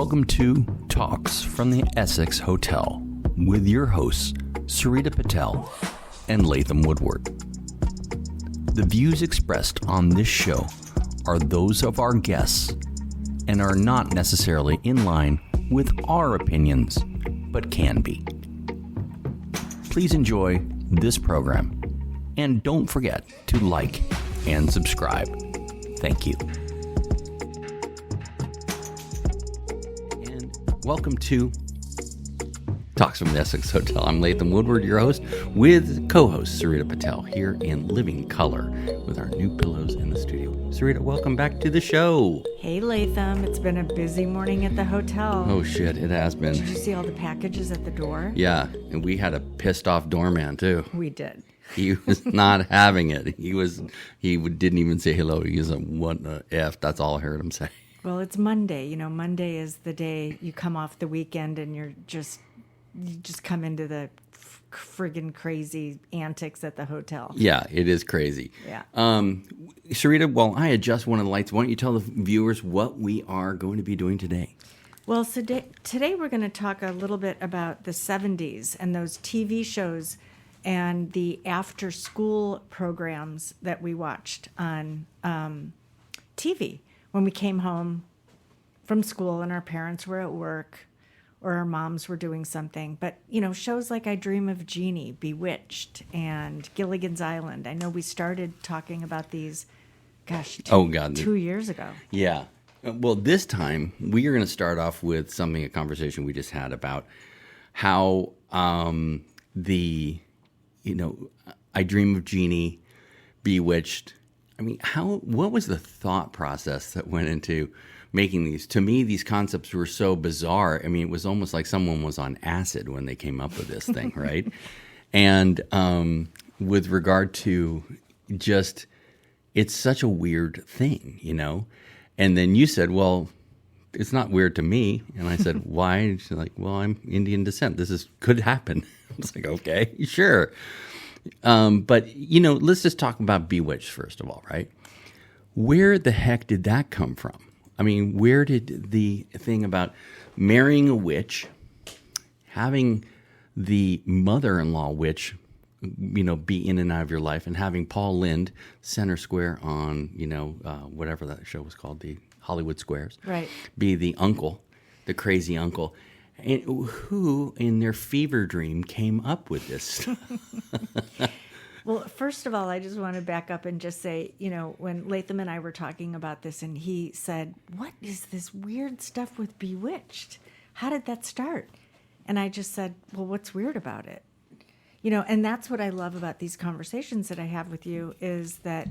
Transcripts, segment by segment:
Welcome to Talks from the Essex Hotel with your hosts, Sarita Patel and Latham Woodward. The views expressed on this show are those of our guests and are not necessarily in line with our opinions, but can be. Please enjoy this program and don't forget to like and subscribe. Thank you. And welcome to Talks from the Essex Hotel. I'm Latham Woodward, your host, with co-host Sarita Patel here in living color with our new pillows in the studio. Sarita, welcome back to the show. Hey Latham, it's been a busy morning at the hotel. Oh shit, it has been. Did you see all the packages at the door? Yeah, and we had a pissed off doorman too. We did. He was not having it. He didn't even say hello. He was like, what the F? That's all I heard him say. Well, it's Monday. You know, Monday is the day you come off the weekend and you just come into the friggin' crazy antics at the hotel. Yeah, it is crazy. Yeah. Sarita, while I adjust one of the lights, why don't you tell the viewers what we are going to be doing today? Well, so today we're going to talk a little bit about the 70s and those TV shows and the after-school programs that we watched on TV when we came home from school and our parents were at work or our moms were doing something. But, you know, shows like I Dream of Jeannie, Bewitched, and Gilligan's Island. I know we started talking about these, two years ago. Yeah. Well, this time we are going to start off with a conversation we just had about how I Dream of Jeannie, Bewitched. I mean, what was the thought process that went into making these? To me, these concepts were so bizarre. I mean, it was almost like someone was on acid when they came up with this thing, right? And with regard to just, it's such a weird thing, you know? And then you said, well, it's not weird to me. And I said, why? And she's like, well, I'm Indian descent. Could happen. I was like, okay, sure. But, you know, let's just talk about Bewitched first of all, right? Where the heck did that come from? I mean, where did the thing about marrying a witch, having the mother-in-law witch, you know, be in and out of your life, and having Paul Lynde center square on, you know, whatever that show was called, the Hollywood Squares, right? Be the uncle, the crazy uncle, and who in their fever dream came up with this? Well, first of all, I just want to back up and just say, you know, when Latham and I were talking about this and he said, what is this weird stuff with Bewitched? How did that start? And I just said, well, what's weird about it? You know, and that's what I love about these conversations that I have with you is that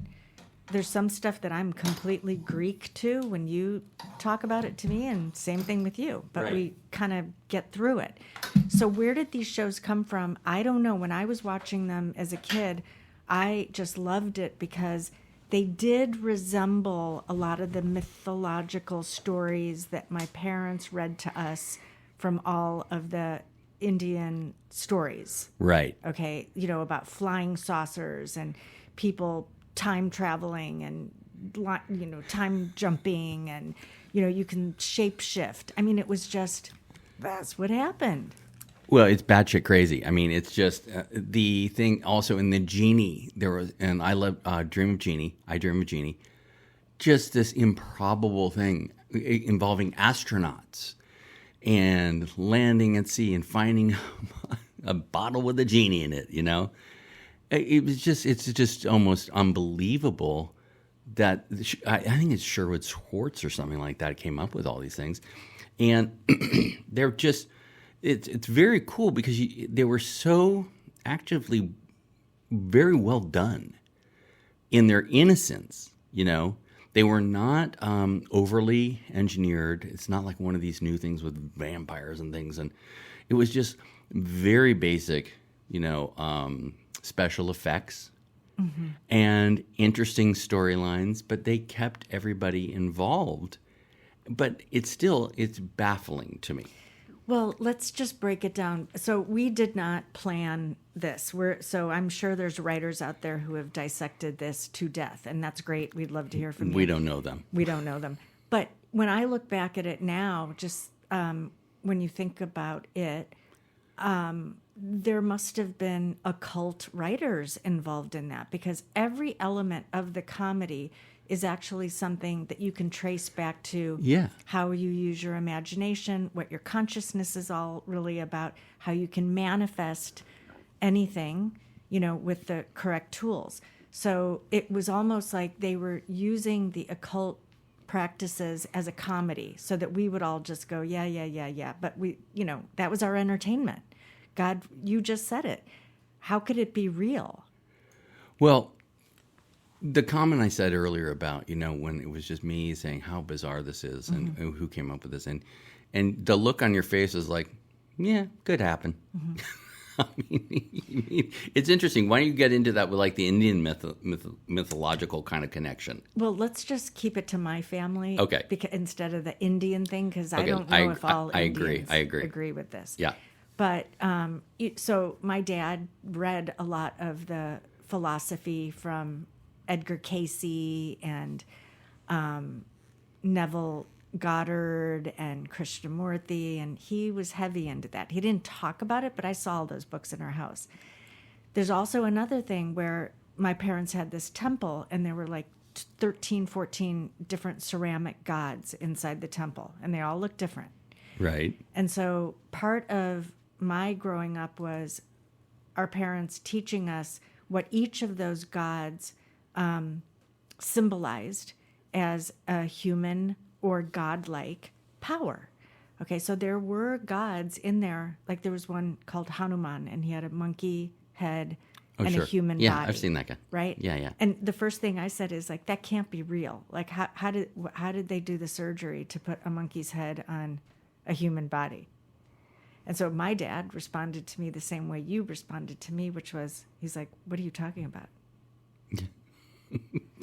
there's some stuff that I'm completely Greek to when you talk about it to me, and same thing with you. But right. We kind of get through it. So where did these shows come from? I don't know. When I was watching them as a kid, I just loved it because they did resemble a lot of the mythological stories that my parents read to us from all of the Indian stories. Right. Okay. You know, about flying saucers and people time traveling and, you know, time jumping and, you know, you can shape shift. I mean, it was just, that's what happened. Well, it's batshit crazy. I mean, it's just the thing also in the genie, there was, and I love Dream of Jeannie, I Dream of Jeannie, just this improbable thing involving astronauts and landing at sea and finding a bottle with a genie in it, you know? It's just almost unbelievable that, I think it's Sherwood Schwartz or something like that came up with all these things. And they're just, it's very cool because they were so actively very well done in their innocence, you know? They were not overly engineered. It's not like one of these new things with vampires and things. And it was just very basic, you know, special effects and interesting storylines, but they kept everybody involved. But it's baffling to me. Well, let's just break it down. So we did not plan this. So I'm sure there's writers out there who have dissected this to death, and that's great. We'd love to hear from you. We don't know them. We don't know them. But when I look back at it now, just when you think about it, there must have been occult writers involved in that, because every element of the comedy is actually something that you can trace back to how you use your imagination, what your consciousness is all really about, how you can manifest anything, with the correct tools. So it was almost like they were using the occult practices as a comedy so that we would all just go, yeah. But we, that was our entertainment. God, you just said it. How could it be real? Well, the comment I said earlier about, when it was just me saying how bizarre this is and who came up with this, and the look on your face is like, yeah, could happen. I mean, it's interesting. Why don't you get into that with like the Indian mythological kind of connection? Well, let's just keep it to my family. Okay. Instead of the Indian thing, because I don't know if all Indians agree with this. Yeah. But so my dad read a lot of the philosophy from Edgar Cayce and Neville Goddard and Krishnamurti, and he was heavy into that. He didn't talk about it, but I saw all those books in our house. There's also another thing where my parents had this temple, and there were like 13, 14 different ceramic gods inside the temple, and they all looked different. Right. And so part of my growing up was our parents teaching us what each of those gods symbolized as a human or godlike power. Okay, so there were gods in there. Like there was one called Hanuman, and he had a monkey head and a human body. Yeah, I've seen that guy. Right? Yeah. And the first thing I said is like, that can't be real. Like how did they do the surgery to put a monkey's head on a human body? And so my dad responded to me the same way you responded to me, which was, he's like, what are you talking about?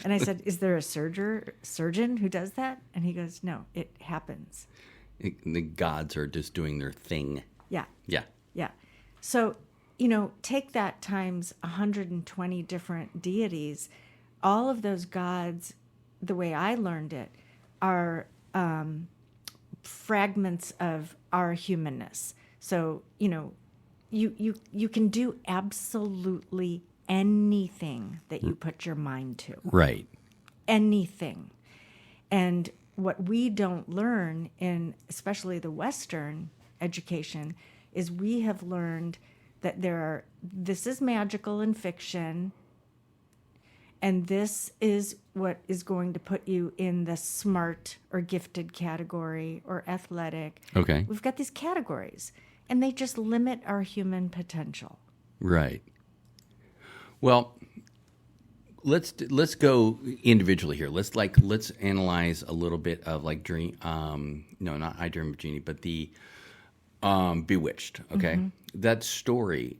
And I said, is there a surgeon who does that? And he goes, no, it happens. The gods are just doing their thing. Yeah. Yeah. Yeah. So, take that times 120 different deities. All of those gods, the way I learned it, are fragments of our humanness. So, you can do absolutely anything that you put your mind to. Right. Anything. And what we don't learn in especially the Western education is we have learned that this is magical and fiction, and this is what is going to put you in the smart or gifted category or athletic. Okay. We've got these categories, and they just limit our human potential. Right. Well, let's go individually here. Let's analyze a little bit of like dream. No, not I Dream of Jeannie, but the Bewitched. Okay, that story.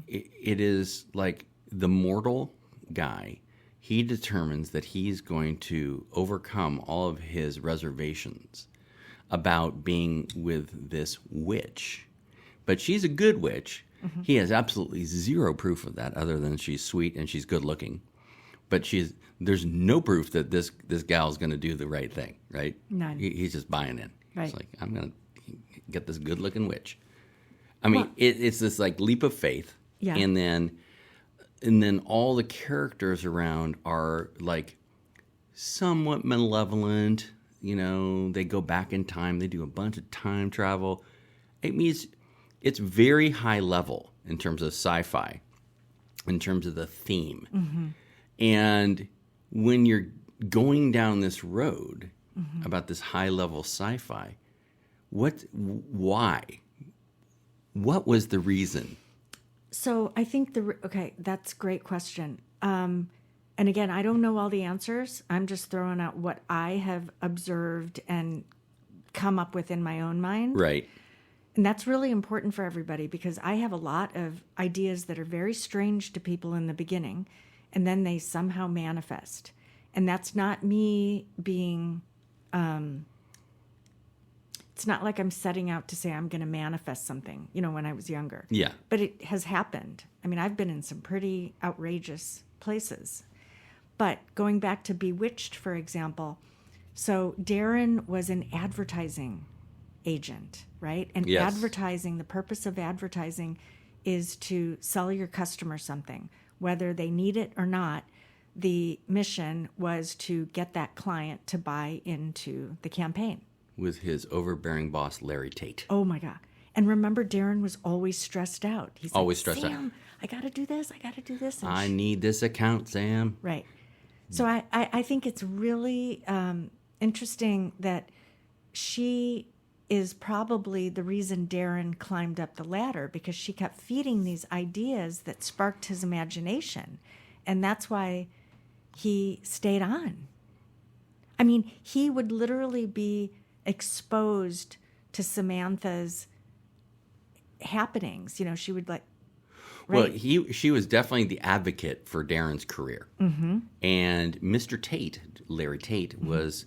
It is like the mortal guy. He determines that he's going to overcome all of his reservations about being with this witch, but she's a good witch. He has absolutely zero proof of that, other than she's sweet and she's good looking. But there's no proof that this gal's going to do the right thing, right? None. He's just buying in. Right. It's like, I'm going to get this good looking witch. I mean, it's this like leap of faith. Yeah. And then all the characters around are like somewhat malevolent. They go back in time. They do a bunch of time travel. It means it's very high level in terms of sci-fi, in terms of the theme. And when you're going down this road about this high level sci-fi, why? What was the reason? So I think that's a great question. And again, I don't know all the answers. I'm just throwing out what I have observed and come up with in my own mind. Right. And that's really important for everybody, because I have a lot of ideas that are very strange to people in the beginning, and then they somehow manifest. And that's not me being, it's not like I'm setting out to say I'm going to manifest something, when I was younger. Yeah. But it has happened. I mean, I've been in some pretty outrageous places. But going back to Bewitched, for example, so Darren was in advertising agent, right? And Yes. advertising, the purpose of advertising is to sell your customer something, whether they need it or not. The mission was to get that client to buy into the campaign. With his overbearing boss, Larry Tate. Oh my God. And remember, Darren was always stressed out. He's Always like, stressed out. Sam, I got to do this. I got to do this. And I need this account, Sam. right. So I think it's really interesting that she is probably the reason Darren climbed up the ladder, because she kept feeding these ideas that sparked his imagination. And that's why he stayed on. I mean, he would literally be exposed to Samantha's happenings. You know, she would like, right? Well, she was definitely the advocate for Darren's career. Mm-hmm. And Mr. Tate, Larry Tate, was,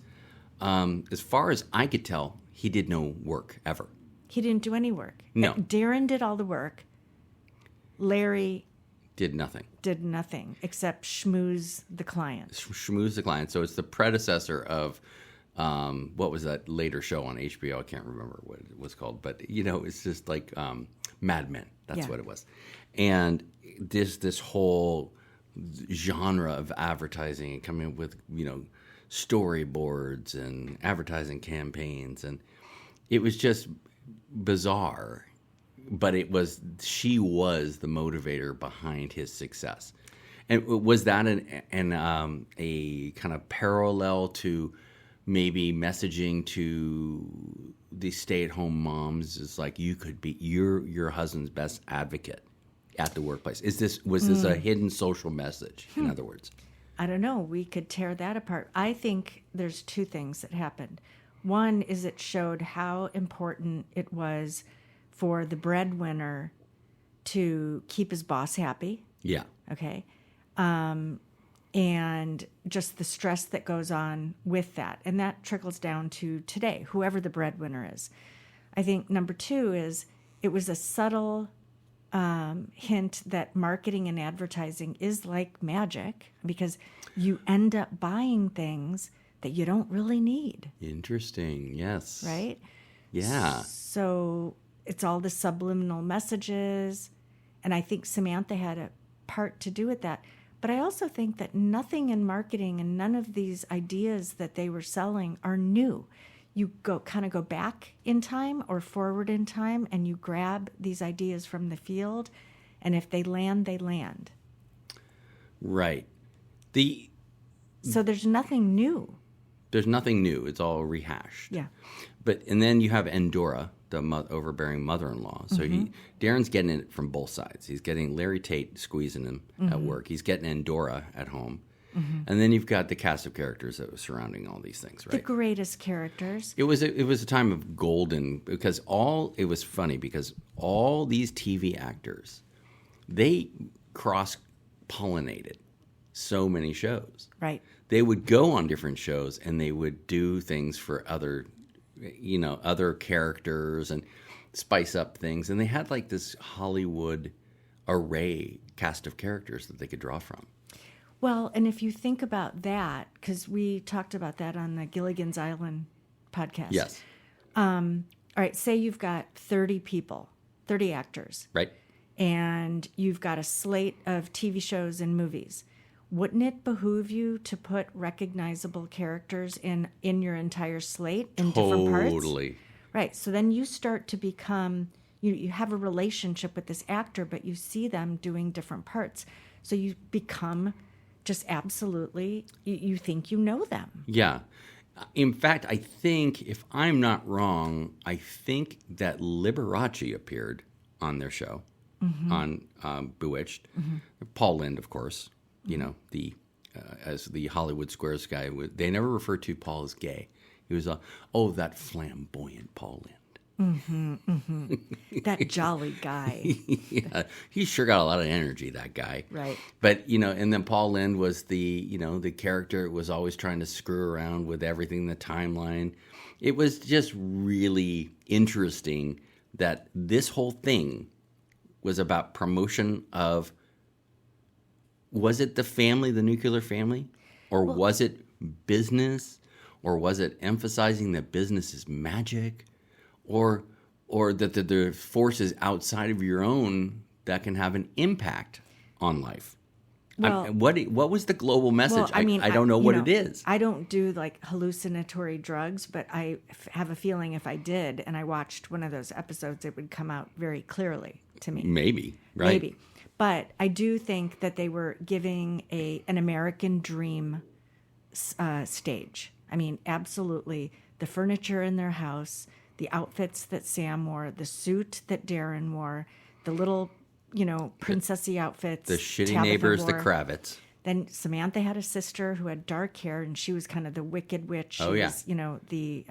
as far as I could tell, he did no work ever. He didn't do any work. No. Darren did all the work. Larry Did nothing. did nothing except schmooze the client. Schmooze the client. So it's the predecessor of, what was that later show on HBO? I can't remember what it was called. But, you know, it's just like Mad Men. That's Yeah. what it was. And this whole genre of advertising coming up with, you know, storyboards and advertising campaigns, and it was just bizarre, but she was the motivator behind his success. And was that a kind of parallel to maybe messaging to the stay-at-home moms? Is like, you could be your husband's best advocate at the workplace. Was this a hidden social message, in other words? I don't know. We could tear that apart. I think there's two things that happened. One is it showed how important it was for the breadwinner to keep his boss happy. Yeah. Okay. And just the stress that goes on with that. And that trickles down to today, whoever the breadwinner is. I think number two is it was a subtle hint that marketing and advertising is like magic, because you end up buying things that you don't really need. Interesting. Yes. Right? Yeah. So it's all the subliminal messages. And I think Samantha had a part to do with that. But I also think that nothing in marketing and none of these ideas that they were selling are new. You kind of go back in time or forward in time, and you grab these ideas from the field, and if they land, they land. Right. So there's nothing new. There's nothing new. It's all rehashed. Yeah. And then you have Endora, the overbearing mother-in-law. So Darren's getting it from both sides. He's getting Larry Tate squeezing him at work. He's getting Endora at home. And then you've got the cast of characters that was surrounding all these things, right? The greatest characters. It was a time of golden, because it was funny because all these TV actors, they cross-pollinated so many shows. Right. They would go on different shows and they would do things for other characters and spice up things. And they had like this Hollywood array cast of characters that they could draw from. Well, and if you think about that, because we talked about that on the Gilligan's Island podcast. Yes. All right, say you've got 30 people, 30 actors. Right. And you've got a slate of TV shows and movies. Wouldn't it behoove you to put recognizable characters in your entire slate in different parts? Totally. Right. So then you start to become, you have a relationship with this actor, but you see them doing different parts. So you become just absolutely, you think you know them. Yeah. In fact, I think, if I'm not wrong, I think that Liberace appeared on their show, on Bewitched. Paul Lynde, of course, you know, as the Hollywood Squares guy. They never referred to Paul as gay. He was, that flamboyant Paul Lynde. That jolly guy. Yeah, he sure got a lot of energy, that guy. Right. But, and then Paul Lynde was the character was always trying to screw around with everything, the timeline. It was just really interesting that this whole thing was about promotion of, was it the family, the nuclear family? Or was it business? Or was it emphasizing that business is magic? or that the forces outside of your own that can have an impact on life. Well, what was the global message? Well, I mean, I don't know what it is. I don't do like hallucinatory drugs, but I have a feeling if I did and I watched one of those episodes, it would come out very clearly to me. Maybe, right? Maybe. But I do think that they were giving an American dream stage. I mean, absolutely. The furniture in their house, the outfits that Sam wore, the suit that Darren wore, the little princessy outfits. The shitty Tabitha neighbors, wore. the Kravitz. Then Samantha had a sister who had dark hair, and she was kind of the wicked witch. She was, the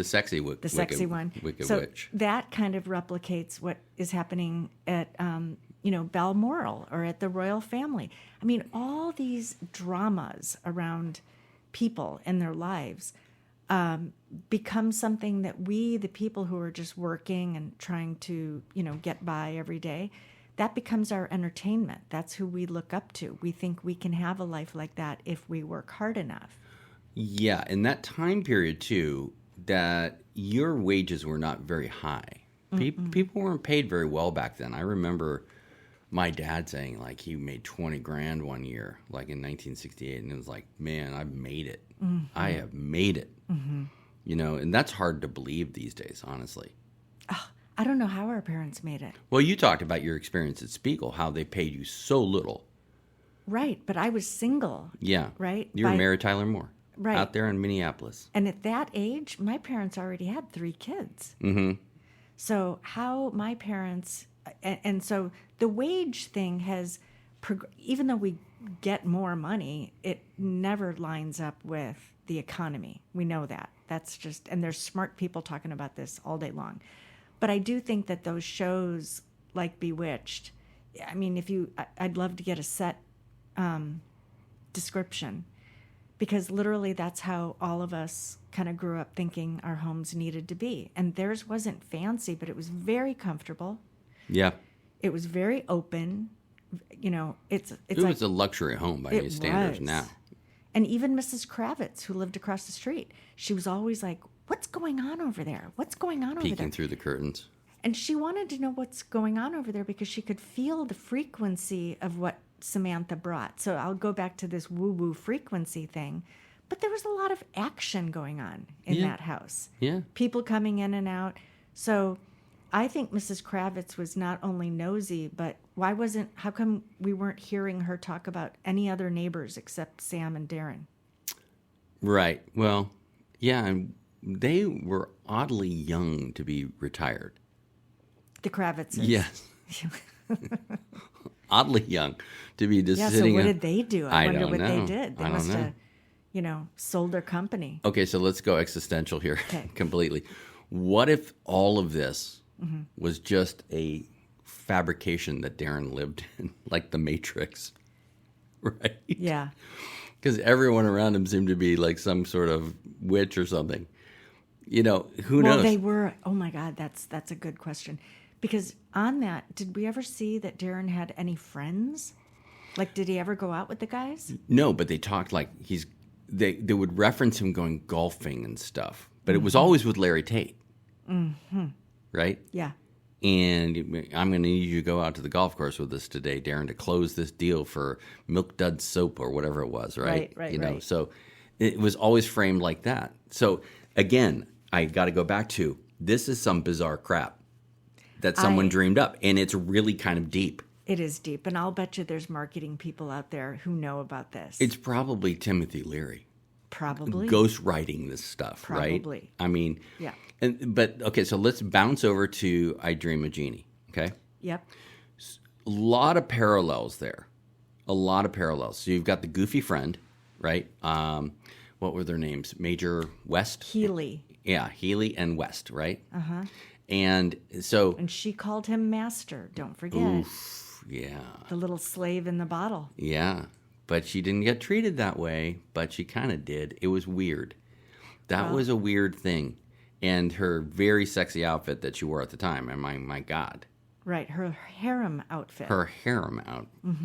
sexy the sexy one. Wicked so witch. That kind of replicates what is happening at Balmoral or at the royal family. I mean, all these dramas around people and their lives become something that we, the people who are just working and trying to get by every day, that becomes our entertainment. That's who we look up to. We think we can have a life like that if we work hard enough. Yeah, in that time period, too, that your wages were not very high. People weren't paid very well back then. I remember my dad saying, like, he made 20 grand one year, like in 1968, and it was like, man, I've made it. Mm-hmm. I have made it. Mm-hmm. And that's hard to believe these days, honestly. I don't know how our parents made it. Well, you talked about your experience at Spiegel, how they paid you so little. Right, but I was single. Yeah. Right? You were Mary Tyler Moore. Right. Out there in Minneapolis. And at that age, my parents already had 3 kids. Mm-hmm. So how my parents... And so the wage thing has... Even though we get more money, it never lines up with the economy. We know that. That's just... And there's smart people talking about this all day long. But I do think that those shows like Bewitched, I mean, I'd love to get a set description, because literally that's how all of us kind of grew up thinking our homes needed to be. And theirs wasn't fancy, but it was very comfortable. Yeah. It was very open. It was a luxury home by any standards now. And even Mrs. Kravitz, who lived across the street, she was always like, what's going on over there? What's going on over there? Peeking through the curtains. And she wanted to know what's going on over there because she could feel the frequency of what Samantha brought. So I'll go back to this woo-woo frequency thing. But there was a lot of action going on in that house. Yeah. People coming in and out. So I think Mrs. Kravitz was not only nosy, but how come we weren't hearing her talk about any other neighbors except Sam and Darren? Right. Well, yeah, and they were oddly young to be retired. The Kravitzes. Yes. Oddly young to be just sitting. So what did they do? I wonder what know. they did. They must have, sold their company. Okay, so let's go existential here completely. What if all of this was just a fabrication that Darren lived in, like the Matrix, right? Yeah. Because everyone around him seemed to be like some sort of witch or something. Who knows? Well, they were. Oh my God, that's a good question. Because on that, did we ever see that Darren had any friends? Like, did he ever go out with the guys? No, but they talked like they would reference him going golfing and stuff. But it was always with Larry Tate. Mm-hmm. Right? Yeah. And I'm going to need you to go out to the golf course with us today, Darren, to close this deal for Milk Dud Soap or whatever it was, right? Right. So it was always framed like that. So again, I got to go back to, this is some bizarre crap that someone dreamed up, and it's really kind of deep. It is deep, and I'll bet you there's marketing people out there who know about this. It's probably Timothy Leary. Probably. Ghostwriting this stuff, right? Probably. I mean, yeah. But okay, so let's bounce over to I Dream of Jeannie, okay? Yep. A lot of parallels there. A lot of parallels. So you've got the goofy friend, right? What were their names? Major West? Healy. Yeah, Healy and West, right? Uh-huh. And so... And she called him master, don't forget. Oof, yeah. The little slave in the bottle. Yeah, but she didn't get treated that way, but she kind of did. It was weird. That was a weird thing. And her very sexy outfit that she wore at the time, and my God. Right, her harem outfit. Her harem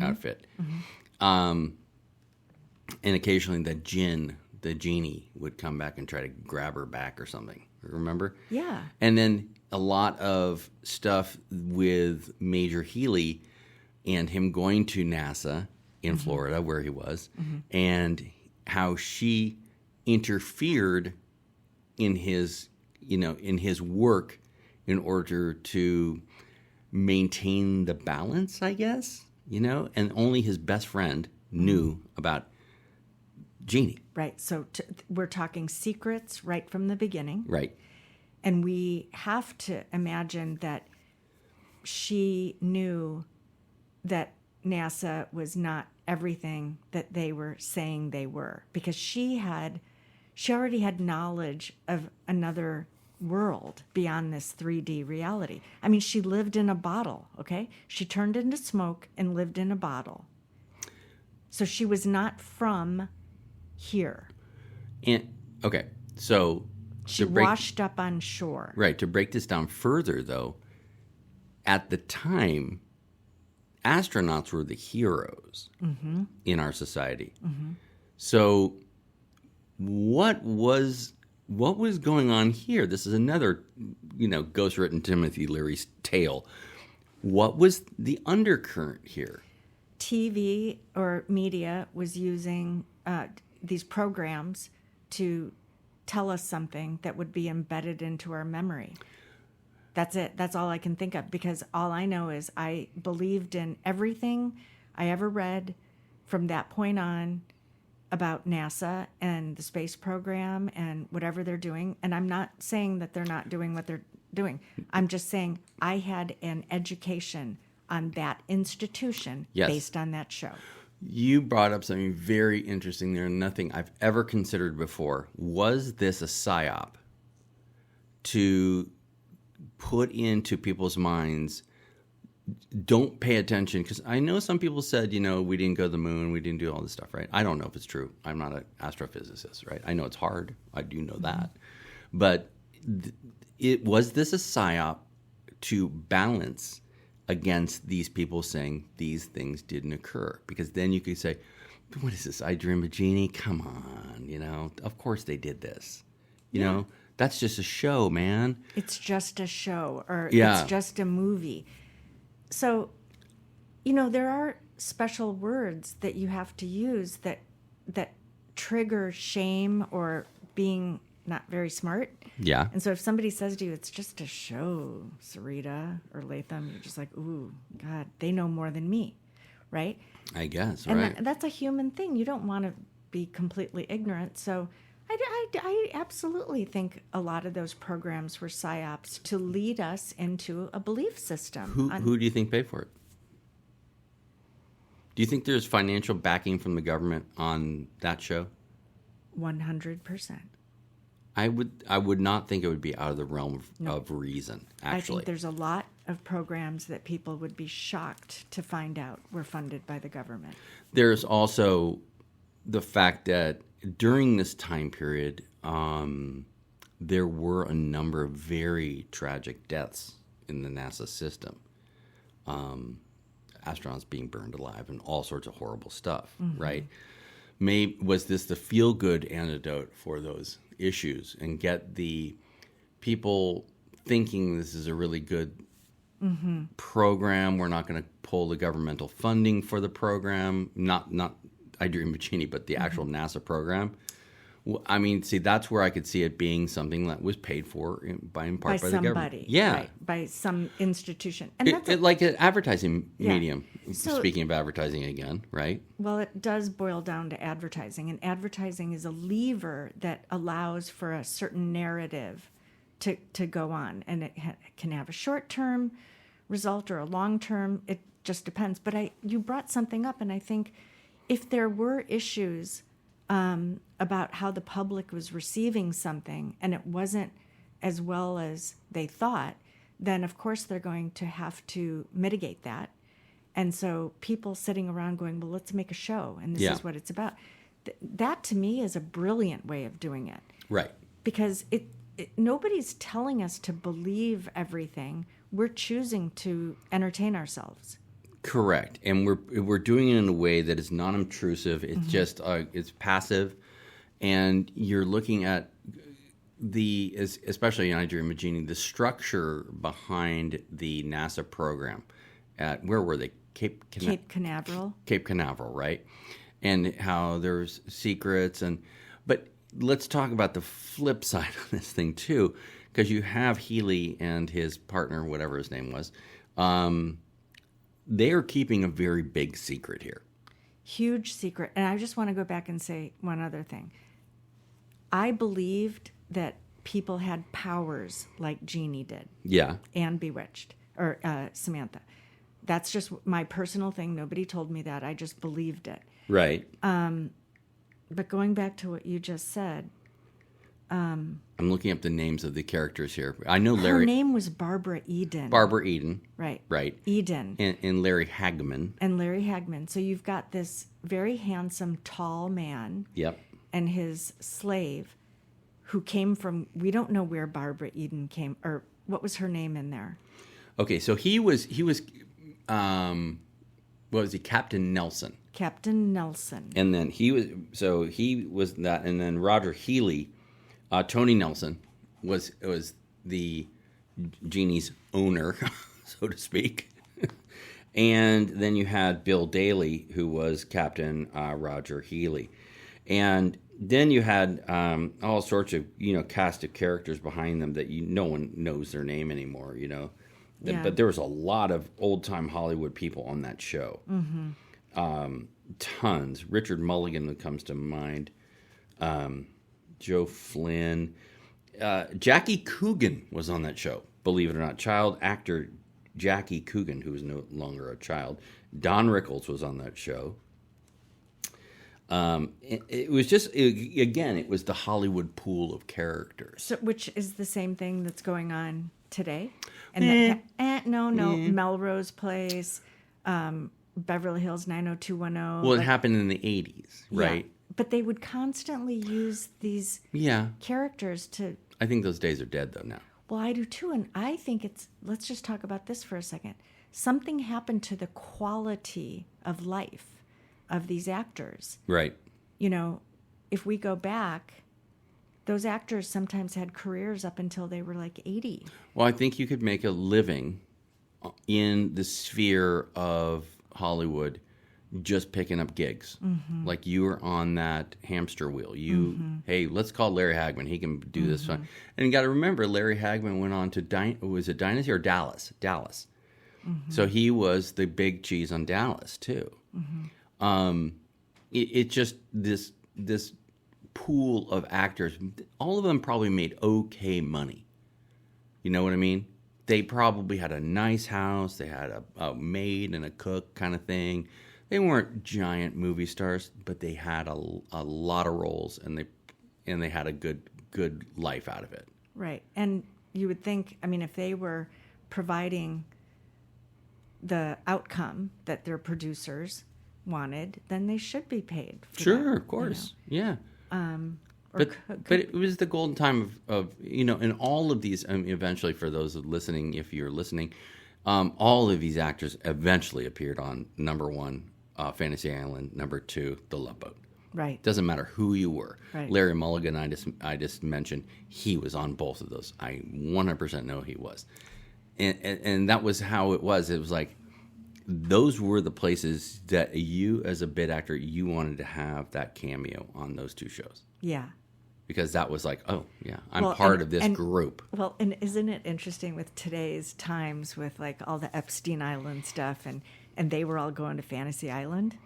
outfit. Mm-hmm. And occasionally the genie, would come back and try to grab her back or something. Remember? Yeah. And then a lot of stuff with Major Healy and him going to NASA in Florida, where he was, and how she interfered in his, in his work in order to maintain the balance, I guess, and only his best friend knew about Jeannie. Right. So we're talking secrets right from the beginning. Right. And we have to imagine that she knew that NASA was not everything that they were saying they were, because she already had knowledge of another world beyond this 3D reality. I mean, she lived in a bottle, okay? She turned into smoke and lived in a bottle. So she was not from here. And okay, so she washed up on shore. Right. To break this down further, though, at the time, astronauts were the heroes in our society. So what was going on here? This is another, ghost-written Timothy Leary's tale. What was the undercurrent here? TV or media was using these programs to tell us something that would be embedded into our memory. That's it. That's all I can think of, because all I know is I believed in everything I ever read from that point on about NASA and the space program and whatever they're doing. And I'm not saying that they're not doing what they're doing. I'm just saying I had an education on that institution based on that show. You brought up something very interesting there, nothing I've ever considered before. Was this a psyop to put into people's minds, don't pay attention? Because I know some people said, we didn't go to the moon, we didn't do all this stuff, right? I don't know if it's true. I'm not an astrophysicist, right? I know it's hard. I do know that. But was this a psyop to balance against these people saying these things didn't occur? Because then you could say, what is this? I Dream of Jeannie? Come on, of course they did this. You know, that's just a show, man. It's just a show, or it's just a movie. So, there are special words that you have to use that trigger shame or being not very smart. Yeah. And so if somebody says to you, it's just a show, Sarita or Latham, you're just like, ooh, God, they know more than me, right? I guess, and right. That's a human thing. You don't want to be completely ignorant. So I absolutely think a lot of those programs were psyops to lead us into a belief system. Who do you think paid for it? Do you think there's financial backing from the government on that show? 100%. I would not think it would be out of the realm of reason, actually. I think there's a lot of programs that people would be shocked to find out were funded by the government. There's also the fact that during this time period, there were a number of very tragic deaths in the NASA system. Astronauts being burned alive and all sorts of horrible stuff, right? Was this the feel-good antidote for those issues and get the people thinking this is a really good program? We're not going to pull the governmental funding for the program, not I Dream of Jeannie, but the actual NASA program. Well, I mean, see, that's where I could see it being something that was paid for in part by the government. Yeah. Right, by some institution. And that's like an advertising medium, speaking of advertising again, right? Well, it does boil down to advertising, and advertising is a lever that allows for a certain narrative to go on, and it can have a short-term result or a long-term. It just depends. But you brought something up, and I think if there were issues about how the public was receiving something and it wasn't as well as they thought, then of course they're going to have to mitigate that. And so people sitting around going, well, let's make a show, and this is what it's about. That to me is a brilliant way of doing it. Right. Because nobody's telling us to believe everything. We're choosing to entertain ourselves. Correct, and we're doing it in a way that is non-intrusive. It's just it's passive, and you're looking at especially in I Dream of Jeannie, the structure behind the NASA program at, where were they? Cape Canaveral. Cape Canaveral, right? And how there's secrets but let's talk about the flip side of this thing too, because you have Healy and his partner, whatever his name was. They are keeping a very big secret here. Huge secret. And I just want to go back and say one other thing. I believed that people had powers like Jeannie did. Yeah. And Bewitched, or Samantha. That's just my personal thing. Nobody told me that. I just believed it. Right. But going back to what you just said. I'm looking up the names of the characters here. I know Larry. Her name was Barbara Eden. Barbara Eden. Right. Right. Eden. And Larry Hagman. And Larry Hagman. So you've got this very handsome, tall man. Yep. And his slave, who came from, we don't know where Barbara Eden came, or what was her name in there? Okay, so he was what was he? Captain Nelson. Captain Nelson. And then he was that, and then Roger Healy, Tony Nelson was the Jeannie's owner, so to speak. And then you had Bill Daly, who was Captain Roger Healy. And then you had all sorts of, cast of characters behind them that no one knows their name anymore, Yeah. But there was a lot of old-time Hollywood people on that show. Mm-hmm. Tons. Richard Mulligan comes to mind. Joe Flynn. Jackie Coogan was on that show, believe it or not. Child actor Jackie Coogan, who is no longer a child. Don Rickles was on that show. It was just, again, it was the Hollywood pool of characters. So, which is the same thing that's going on today? And no, Melrose Place, Beverly Hills 90210. Well, it happened in the 80s, right? Yeah, but they would constantly use these characters to... I think those days are dead, though, now. Well, I do, too. And I think let's just talk about this for a second. Something happened to the quality of life of these actors. Right. If we go back, those actors sometimes had careers up until they were like 80. Well, I think you could make a living in the sphere of Hollywood just picking up gigs. Mm-hmm. Like you were on that hamster wheel. Hey, let's call Larry Hagman. He can do this. And you got to remember, Larry Hagman went on to, was it Dynasty or Dallas? Dallas. Mm-hmm. So he was the big cheese on Dallas, too. Mm-hmm. It just, this pool of actors, all of them probably made okay money. You know what I mean? They probably had a nice house. They had a maid and a cook kind of thing. They weren't giant movie stars, but they had a lot of roles, and they had a good life out of it. Right. And you would think, if they were providing the outcome that their producers wanted, then they should be paid for sure, that, of course. Yeah. But it was the golden time of and all of these, eventually, for those listening, if you're listening, all of these actors eventually appeared on number 1, Fantasy Island, number 2, The Love Boat. Right. Doesn't matter who you were. Right. Larry Mulligan, I just mentioned, he was on both of those. I 100% know he was. And that was how it was. It was like, those were the places that you, as a bit actor, you wanted to have that cameo on those 2 shows. Yeah. Because that was like, oh, yeah, I'm part of this group. Well, and isn't it interesting with today's times with like all the Epstein Island stuff and they were all going to Fantasy Island?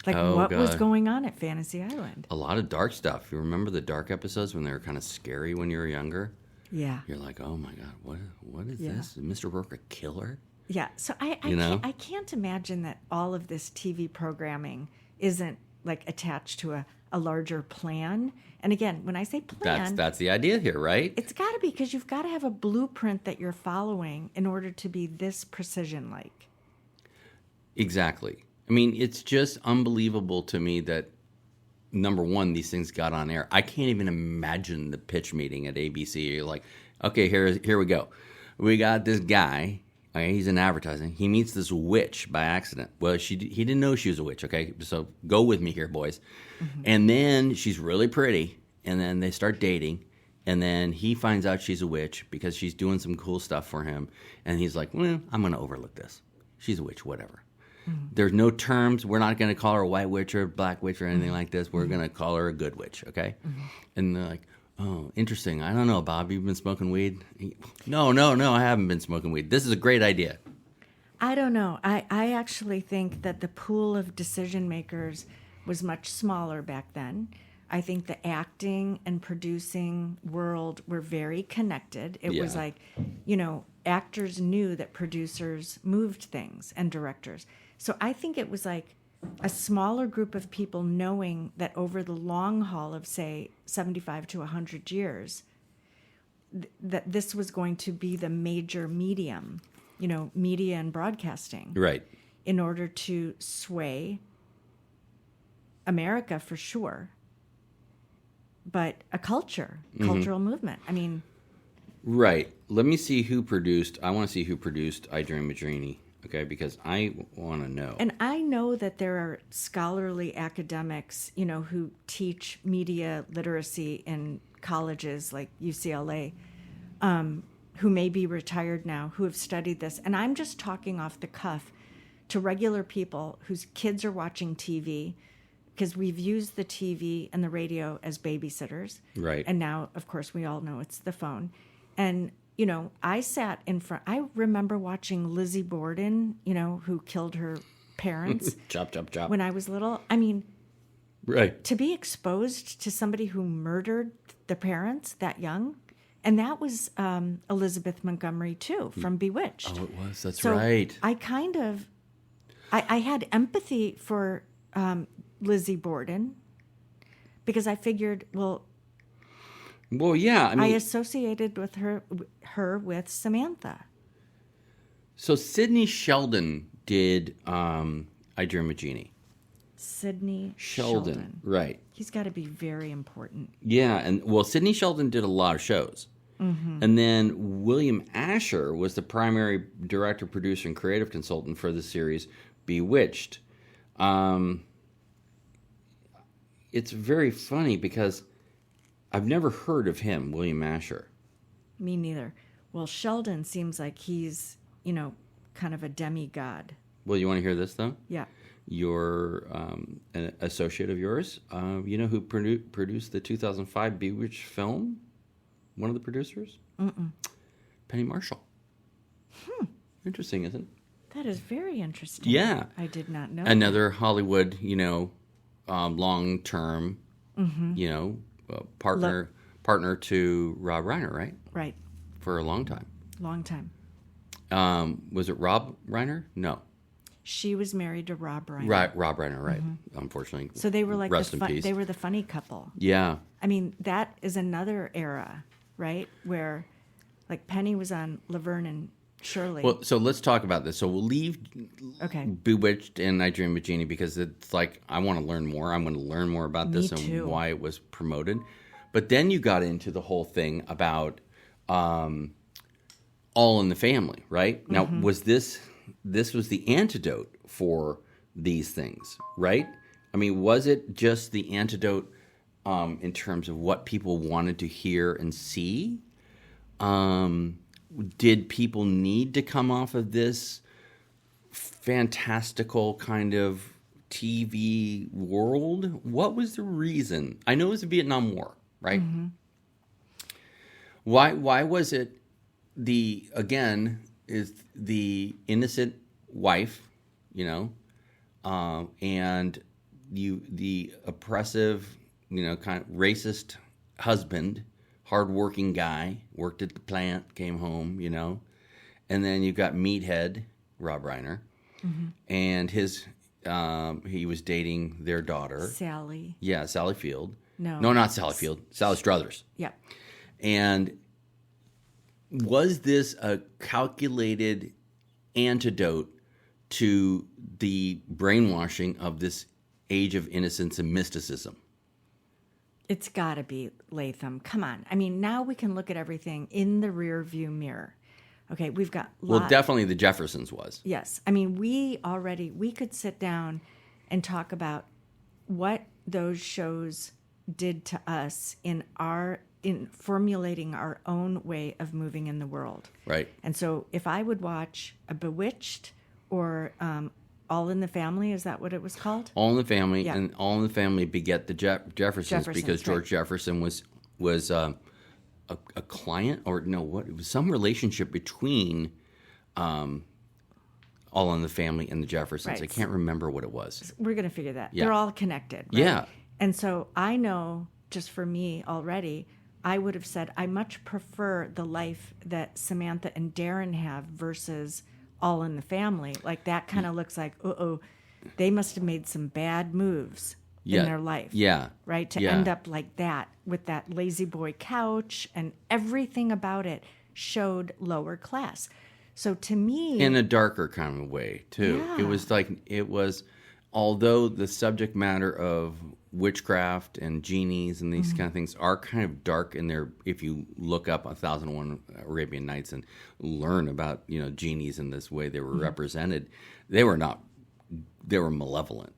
Like, what was going on at Fantasy Island? A lot of dark stuff. You remember the dark episodes when they were kind of scary when you were younger? Yeah. You're like, oh, my God, what is this? Is Mr. Rourke a killer? Yeah. So I can't imagine that all of this TV programming isn't like attached to a larger plan. And again, when I say plan, that's the idea here, right? It's got to be, because you've got to have a blueprint that you're following in order to be this precision-like. Exactly. It's just unbelievable to me that, number one, these things got on air. I can't even imagine the pitch meeting at ABC. You're like, okay, here we go. We got this guy. Okay, he's in advertising. He meets this witch by accident. Well, he didn't know she was a witch, okay? So go with me here, boys. Mm-hmm. And then she's really pretty, and then they start dating, And then he finds out she's a witch because she's doing some cool stuff for him. And he's like, well, I'm going to overlook this. She's a witch, whatever. Mm-hmm. There's no terms. We're not going to call her a white witch or a black witch or anything like this. We're going to call her a good witch, okay? Mm-hmm. And they're like, oh, interesting. I don't know, Bob. You've been smoking weed? No, I haven't been smoking weed. This is a great idea. I don't know. I actually think that the pool of decision makers was much smaller back then. I think the acting and producing world were very connected. It was like, actors knew that producers moved things and directors. So I think it was like a smaller group of people knowing that over the long haul of, say, 75 to 100 years, that this was going to be the major medium, media and broadcasting. Right. In order to sway America for sure, but a cultural movement. I mean... Right. Let me see who produced... I want to see who produced I Dream of Jeannie, okay? Because I want to know. And I know that there are scholarly academics, who teach media literacy in colleges like UCLA, who may be retired now, who have studied this. And I'm just talking off the cuff to regular people whose kids are watching TV, because we've used the TV and the radio as babysitters. Right. And now, of course, we all know it's the phone. And, I sat in front. I remember watching Lizzie Borden, who killed her parents. Chop, chop, chop. When I was little. I mean, right. To be exposed to somebody who murdered the parents that young. And that was Elizabeth Montgomery, too, from Bewitched. Oh, it was. That's so right. I kind of, I had empathy for Lizzie Borden, because I figured, well, yeah. I associated with her with Samantha. So Sidney Sheldon did I Dream of Jeannie. Sidney Sheldon. Right. He's got to be very important. Yeah, and Sidney Sheldon did a lot of shows. Mm-hmm. And then William Asher was the primary director, producer, and creative consultant for the series Bewitched. It's very funny because I've never heard of him, William Asher. Me neither. Well, Sheldon seems like he's, kind of a demigod. Well, you want to hear this, though? Yeah. Your an associate of yours, who produced the 2005 Bewitched film? One of the producers? Mm-mm. Penny Marshall. Interesting, isn't it? That is very interesting. Yeah. I did not know. Another Hollywood, long-term, partner to Rob Reiner, right? Right. For a long time. Long time. Was it Rob Reiner? No. She was married to Rob Reiner. Right, Rob Reiner, right. Mm-hmm. Unfortunately. So they were like they were the funny couple. Yeah. I mean, that is another era, right? Where like Penny was on Laverne and Shirley. Well, so let's talk about this. So we'll leave Bewitched and I Dream of Jeannie because it's like I want to learn more. I'm going to learn more about this and why it was promoted. But then you got into the whole thing about All in the Family, right? Now, was this was the antidote for these things, right? I mean, was it just the antidote in terms of what people wanted to hear and see? Did people need to come off of this fantastical kind of TV world? What was the reason? I know it was the Vietnam War, right? Mm-hmm. Why was it is the innocent wife, and the oppressive, kind of racist husband, hardworking guy, worked at the plant, came home, and then you've got Meathead, Rob Reiner, and his he was dating their daughter, Sally. Yeah, Sally Field. No, not Sally Field. Sally Struthers. Yeah. And was this a calculated antidote to the brainwashing of this age of innocence and mysticism? It's got to be, Latham. Come on. I mean, now we can look at everything in the rear view mirror. Okay, we've got Well, definitely the Jeffersons was. Yes. I mean, we could sit down and talk about what those shows did to us in formulating our own way of moving in the world. Right. And so if I would watch a Bewitched or All in the Family, is that what it was called? All in the Family, Yeah. and All in the Family beget the Jeffersons because George Jefferson was a client, or no, what? It was some relationship between All in the Family and the Jeffersons. Right. I can't remember what it was. We're going to figure that. Yeah. They're all connected. Right? Yeah. And so I know, just for me already, I would have said I much prefer the life that Samantha and Darren have versus All in the Family. Like that kind of looks like, they must have made some bad moves in their life. Yeah. Right? To Yeah. end up like that with that lazy boy couch, and everything about it showed lower class. So to me, In a darker kind of way, too. Yeah. It was, although the subject matter of witchcraft and genies and these kind of things are kind of dark in there. If you look up 1001 Arabian Nights and learn about, genies in this way they were represented, they were malevolent.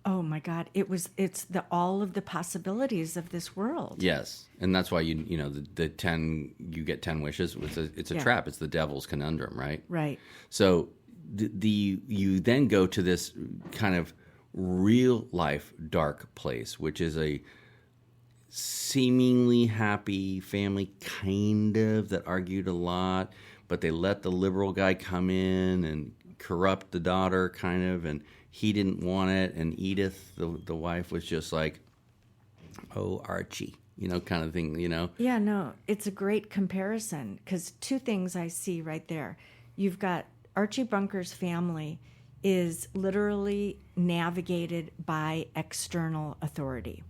oh my God, it's all of the possibilities of this world. Yes, and that's why the 10, you get 10 wishes. It's a Yeah. trap. It's the devil's conundrum, right? Right. So you then go to this kind of real life dark place, which is a seemingly happy family, kind of, that argued a lot, but they let the liberal guy come in and corrupt the daughter, kind of, and he didn't want it. And Edith, the wife, was just like, oh, Archie, kind of thing, Yeah, no, it's a great comparison because two things I see right there. You've got Archie Bunker's family is literally navigated by external authority,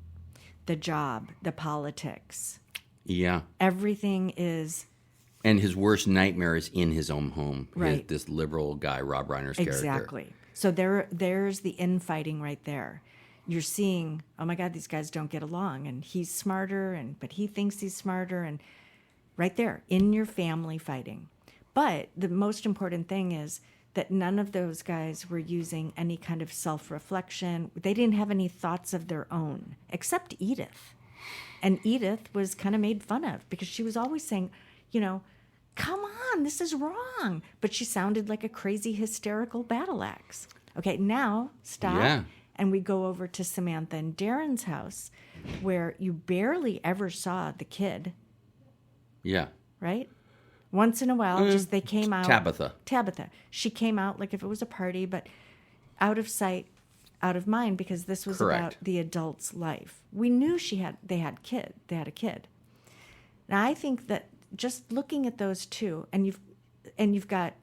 the job, the politics. Yeah. Everything is And his worst nightmare is in his own home. Right. This liberal guy, Rob Reiner's character. exactly. So there's the infighting right there. You're seeing, oh my God, these guys don't get along, and he's smarter, but he thinks he's smarter, and right there in your family fighting. But the most important thing is that none of those guys were using any kind of self-reflection. They didn't have any thoughts of their own, except Edith. And Edith was kind of made fun of because she was always saying, come on, this is wrong. But she sounded like a crazy, hysterical battle axe. Okay, now stop. Yeah. And we go over to Samantha and Darren's house where you barely ever saw the kid, Yeah. right? Once in a while, just they came out. Tabitha. She came out like if it was a party, but out of sight, out of mind, because this was Correct. about the adult's life. We knew they had a kid. Now I think that just looking at those two, and you've got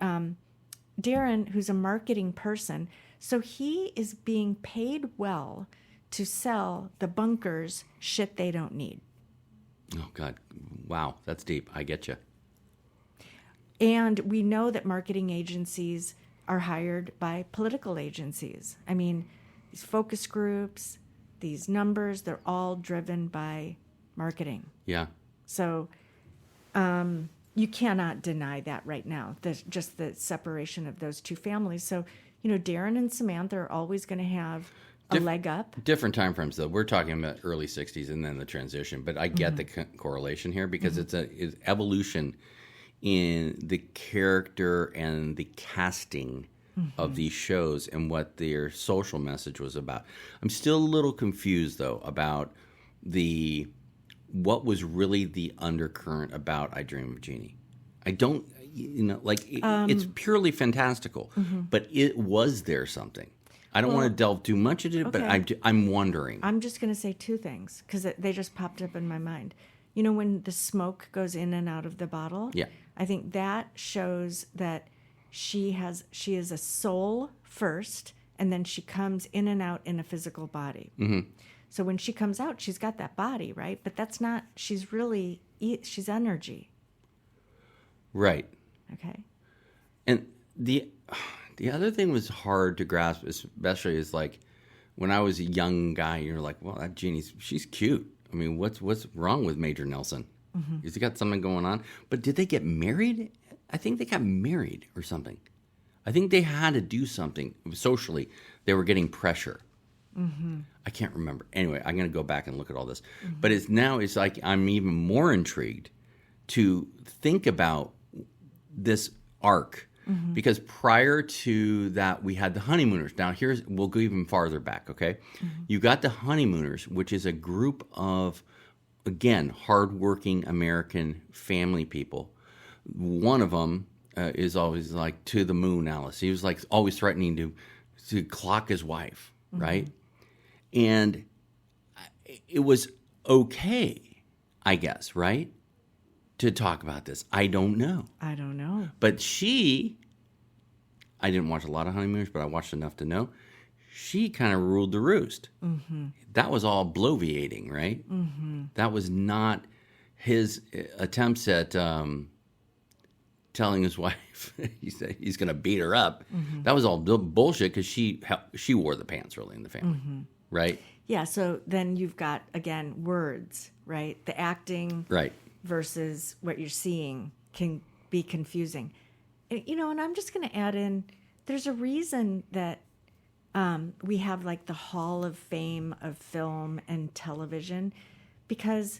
Darren, who's a marketing person, so he is being paid well to sell the bunkers shit they don't need. Oh, God. Wow. That's deep. I get you. And we know that marketing agencies are hired by political agencies. I mean, these focus groups, these numbers, they're all driven by marketing. Yeah. So you cannot deny that right now, just the separation of those two families. So, Darren and Samantha are always going to have a leg up. Different time frames, though. We're talking about early 60s and then the transition. But I get the correlation here because it's evolution in the character and the casting of these shows and what their social message was about. I'm still a little confused, though, about what was really the undercurrent about I Dream of Jeannie. I don't, it's purely fantastical, but was there something? I don't want to delve too much into it, but I'm wondering. I'm just going to say two things because they just popped up in my mind. When the smoke goes in and out of the bottle, Yeah. I think that shows that she is a soul first, and then she comes in and out in a physical body. Mm-hmm. So when she comes out, she's got that body, right? But that's not, she's energy. Right. Okay. And the other thing was hard to grasp, especially is like when I was a young guy, you're like, well, that she's cute. I mean, what's wrong with Major Nelson? Mm-hmm. Has he got something going on? But did they get married? I think they got married or something. I think they had to do something socially. They were getting pressure. I can't remember. Anyway, I'm going to go back and look at all this. But it's like I'm even more intrigued to think about this arc. Because prior to that, we had the honeymooners. Now, we'll go even farther back, okay? You got the honeymooners, which is a group of, again, hardworking American family people. One of them is always like to the moon, Alice. He was like always threatening to clock his wife, right? And it was okay, I guess, right? To talk about this. I don't know. But I didn't watch a lot of honeymooners, but I watched enough to know, she kind of ruled the roost. That was all bloviating, right? That was not his attempts at telling his wife he's going to beat her up. That was all bullshit because she wore the pants really in the family, right? Yeah, so then you've got, again, words, right? The acting versus what you're seeing can be confusing. And I'm just going to add in, there's a reason that we have like the Hall of Fame of film and television, because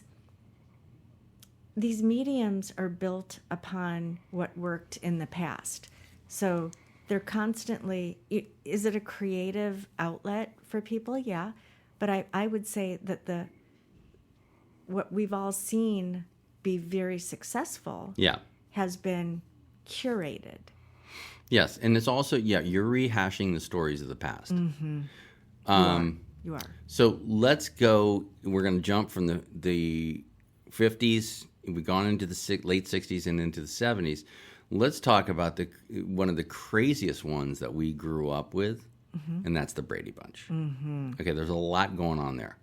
these mediums are built upon what worked in the past. So they're constantly, is it a creative outlet for people? Yeah. But I would say that what we've all seen be very successful has been curated. Yes, and it's also, you're rehashing the stories of the past. You are. So let's go, we're going to jump from the 50s, we've gone into the late 60s and into the 70s. Let's talk about one of the craziest ones that we grew up with, and that's the Brady Bunch. Okay, there's a lot going on there.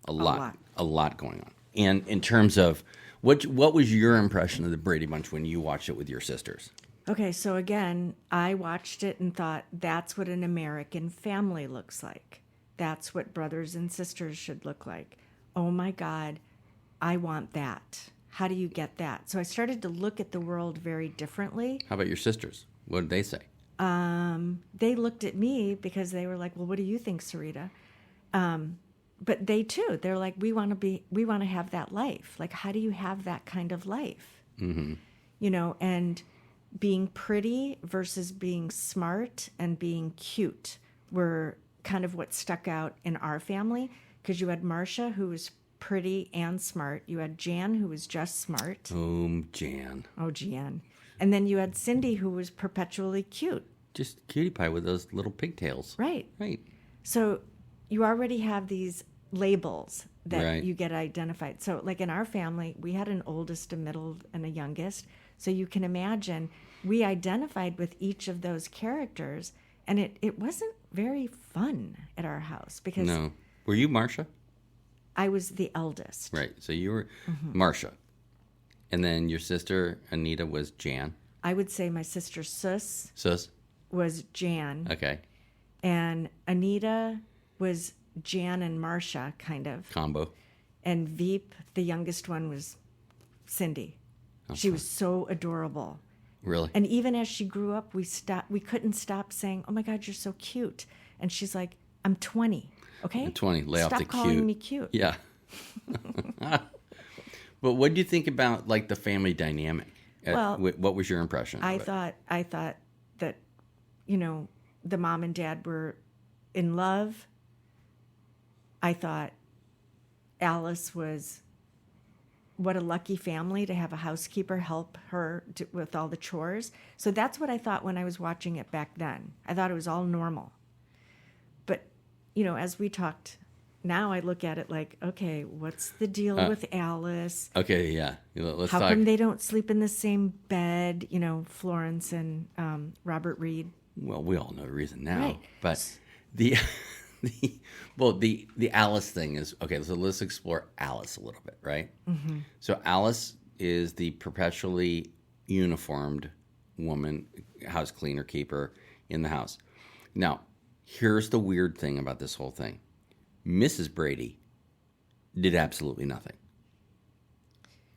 A lot going on. And in terms of, what was your impression of the Brady Bunch when you watched it with your sisters? Okay, so again, I watched it and thought, that's what an American family looks like. That's what brothers and sisters should look like. Oh my God, I want that. How do you get that? So I started to look at the world very differently. How about your sisters? What did they say? They looked at me because they were like, well, what do you think, Sarita? But they too, they're like, we want to have that life. Like, how do you have that kind of life? And being pretty versus being smart and being cute were kind of what stuck out in our family, because you had Marcia, who was pretty and smart. You had Jan, who was just smart. Jan. Oh, Jan. And then you had Cindy, who was perpetually cute. Just cutie pie with those little pigtails. Right. Right. So you already have these labels that you get identified. So like in our family, we had an oldest, a middle, and a youngest. So you can imagine we identified with each of those characters, and it wasn't very fun at our house because... No. Were you Marcia? I was the eldest. Right. So you were Marcia. And then your sister, Anita, was Jan. I would say my sister Sus was Jan. Okay. And Anita was Jan and Marcia, kind of. Combo. And Veep, the youngest one, was Cindy. She was so adorable. Really? And even as she grew up, we couldn't stop saying, oh my God, you're so cute. And she's like, I'm 20, okay? I'm 20, lay off the cute. Stop calling me cute. Yeah. But what do you think about like the family dynamic? Well, what was your impression? I thought that, the mom and dad were in love. I thought Alice was, what a lucky family to have a housekeeper help her with all the chores. So that's what I thought when I was watching it back then. I thought it was all normal. But, as we talked, now I look at it like, okay, what's the deal with Alice? Okay, yeah. Let's How talk. come they don't sleep in the same bed, Florence and Robert Reed? Well, we all know the reason now. Right. But the Alice thing is, okay, so let's explore Alice a little bit, right? So Alice is the perpetually uniformed woman, house cleaner, keeper in the house. Now, here's the weird thing about this whole thing. Mrs. Brady did absolutely nothing.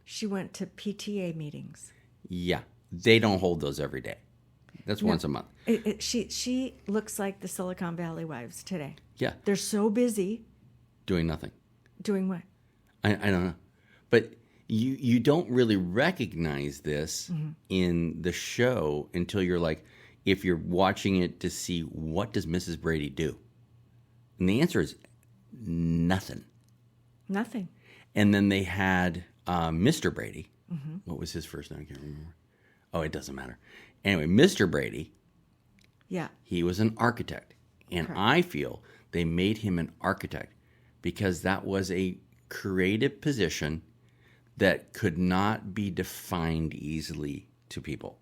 She went to PTA meetings. Yeah, they don't hold those every day. That's once a month. She looks like the Silicon Valley wives today. Yeah. They're so busy. Doing nothing. Doing what? I don't know. But you don't really recognize this in the show until you're like, if you're watching it to see what does Mrs. Brady do? And the answer is nothing. Nothing. And then they had Mr. Brady. What was his first name? I can't remember. Oh, it doesn't matter. Anyway, Mr. Brady, Yeah. he was an architect. And Correct. I feel they made him an architect because that was a creative position that could not be defined easily to people.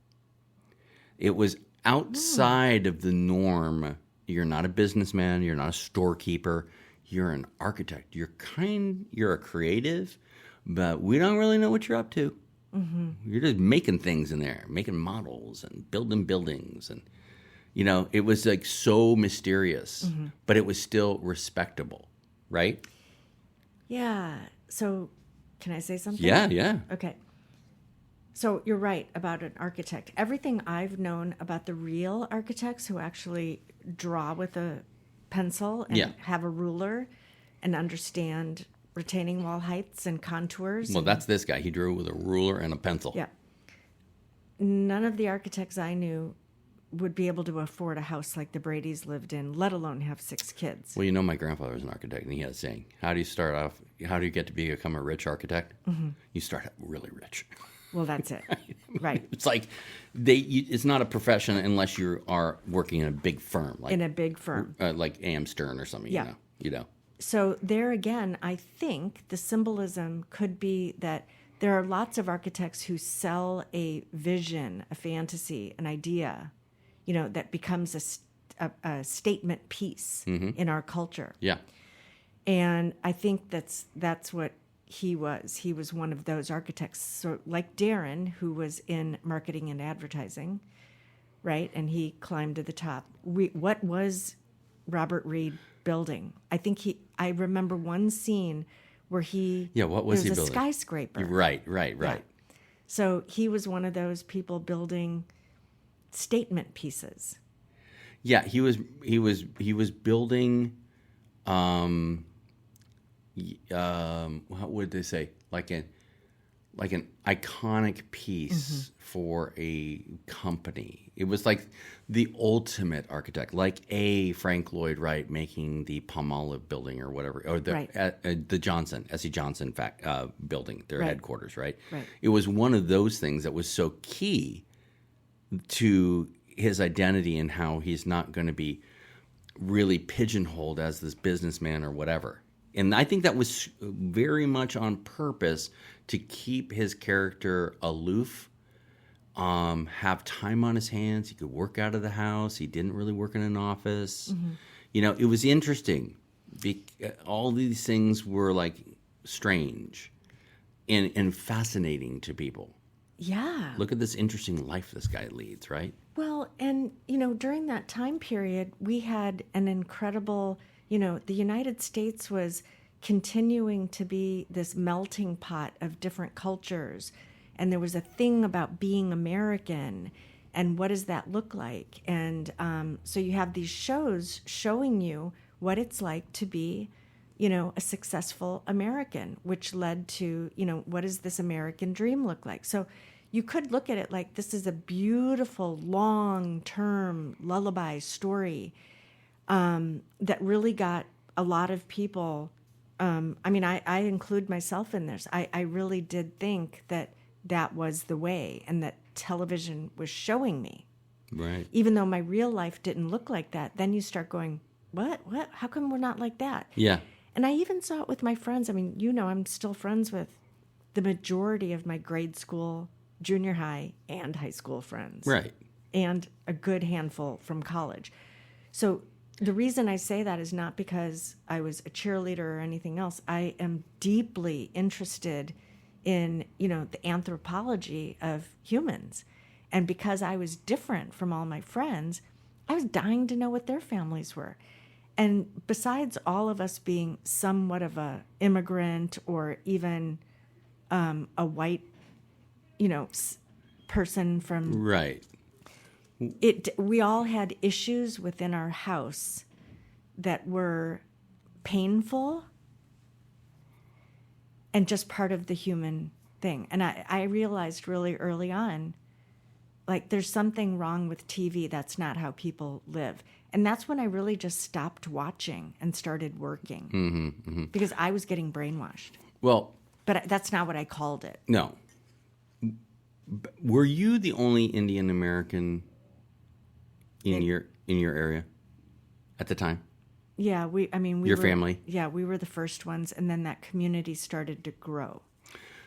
It was outside of the norm. You're not a businessman. You're not a storekeeper. You're an architect. You're a creative, but we don't really know what you're up to. You're just making things in there, making models and building buildings. And, it was like so mysterious, but it was still respectable, right? Yeah. So can I say something? Yeah. Okay. So you're right about an architect. Everything I've known about the real architects who actually draw with a pencil and Yeah. have a ruler and understand retaining wall heights and contours. Well, that's this guy. He drew with a ruler and a pencil. Yeah. None of the architects I knew would be able to afford a house like the Bradys lived in, let alone have 6 kids. Well, my grandfather was an architect, and he had a saying, how do you get to become a rich architect? You start out really rich. Well, that's it. Right. It's like it's not a profession unless you are working in a big firm, like In a big firm. like A.M. Stern or something. Yeah. You know. So there again, I think the symbolism could be that there are lots of architects who sell a vision, a fantasy, an idea, that becomes a statement piece in our culture. Yeah. And I think that's what he was. He was one of those architects. So like Darren, who was in marketing and advertising, right? And he climbed to the top. What was Robert Reed building? I remember one scene where what was he a building? skyscraper. Right. Yeah. So he was one of those people building statement pieces. Yeah, he was building what would they say? Like an iconic piece for a company. It was like the ultimate architect, like a Frank Lloyd Wright making the Palmolive building or whatever, or the Johnson, S.E. Johnson building, their headquarters, right? Right. It was one of those things that was so key to his identity and how he's not going to be really pigeonholed as this businessman or whatever. And I think that was very much on purpose to keep his character aloof, have time on his hands. He could work out of the house. He didn't really work in an office. It was interesting. All these things were like strange and fascinating to people. Yeah. Look at this interesting life this guy leads, right? Well, and, during that time period, we had an incredible, the United States was continuing to be this melting pot of different cultures. And there was a thing about being American and what does that look like? And so you have these shows showing you what it's like to be, a successful American, which led to, what does this American dream look like? So you could look at it like this is a beautiful, long-term lullaby story that really got a lot of people. I include myself in this. I really did think that was the way and that television was showing me. Right. Even though my real life didn't look like that, then you start going, what? How come we're not like that? Yeah. And I even saw it with my friends. I'm still friends with the majority of my grade school, junior high, and high school friends. Right. And a good handful from college. So the reason I say that is not because I was a cheerleader or anything else. I am deeply interested in, the anthropology of humans. And because I was different from all my friends, I was dying to know what their families were. And besides all of us being somewhat of a immigrant or even a white, person from Right. We all had issues within our house that were painful and just part of the human thing. And I realized really early on, like, there's something wrong with TV. That's not how people live. And that's when I really just stopped watching and started working because I was getting brainwashed. Well, but that's not what I called it. No. Were you the only Indian American in your area at the time? Yeah, we Your were, family? Yeah, we were the first ones, and then that community started to grow.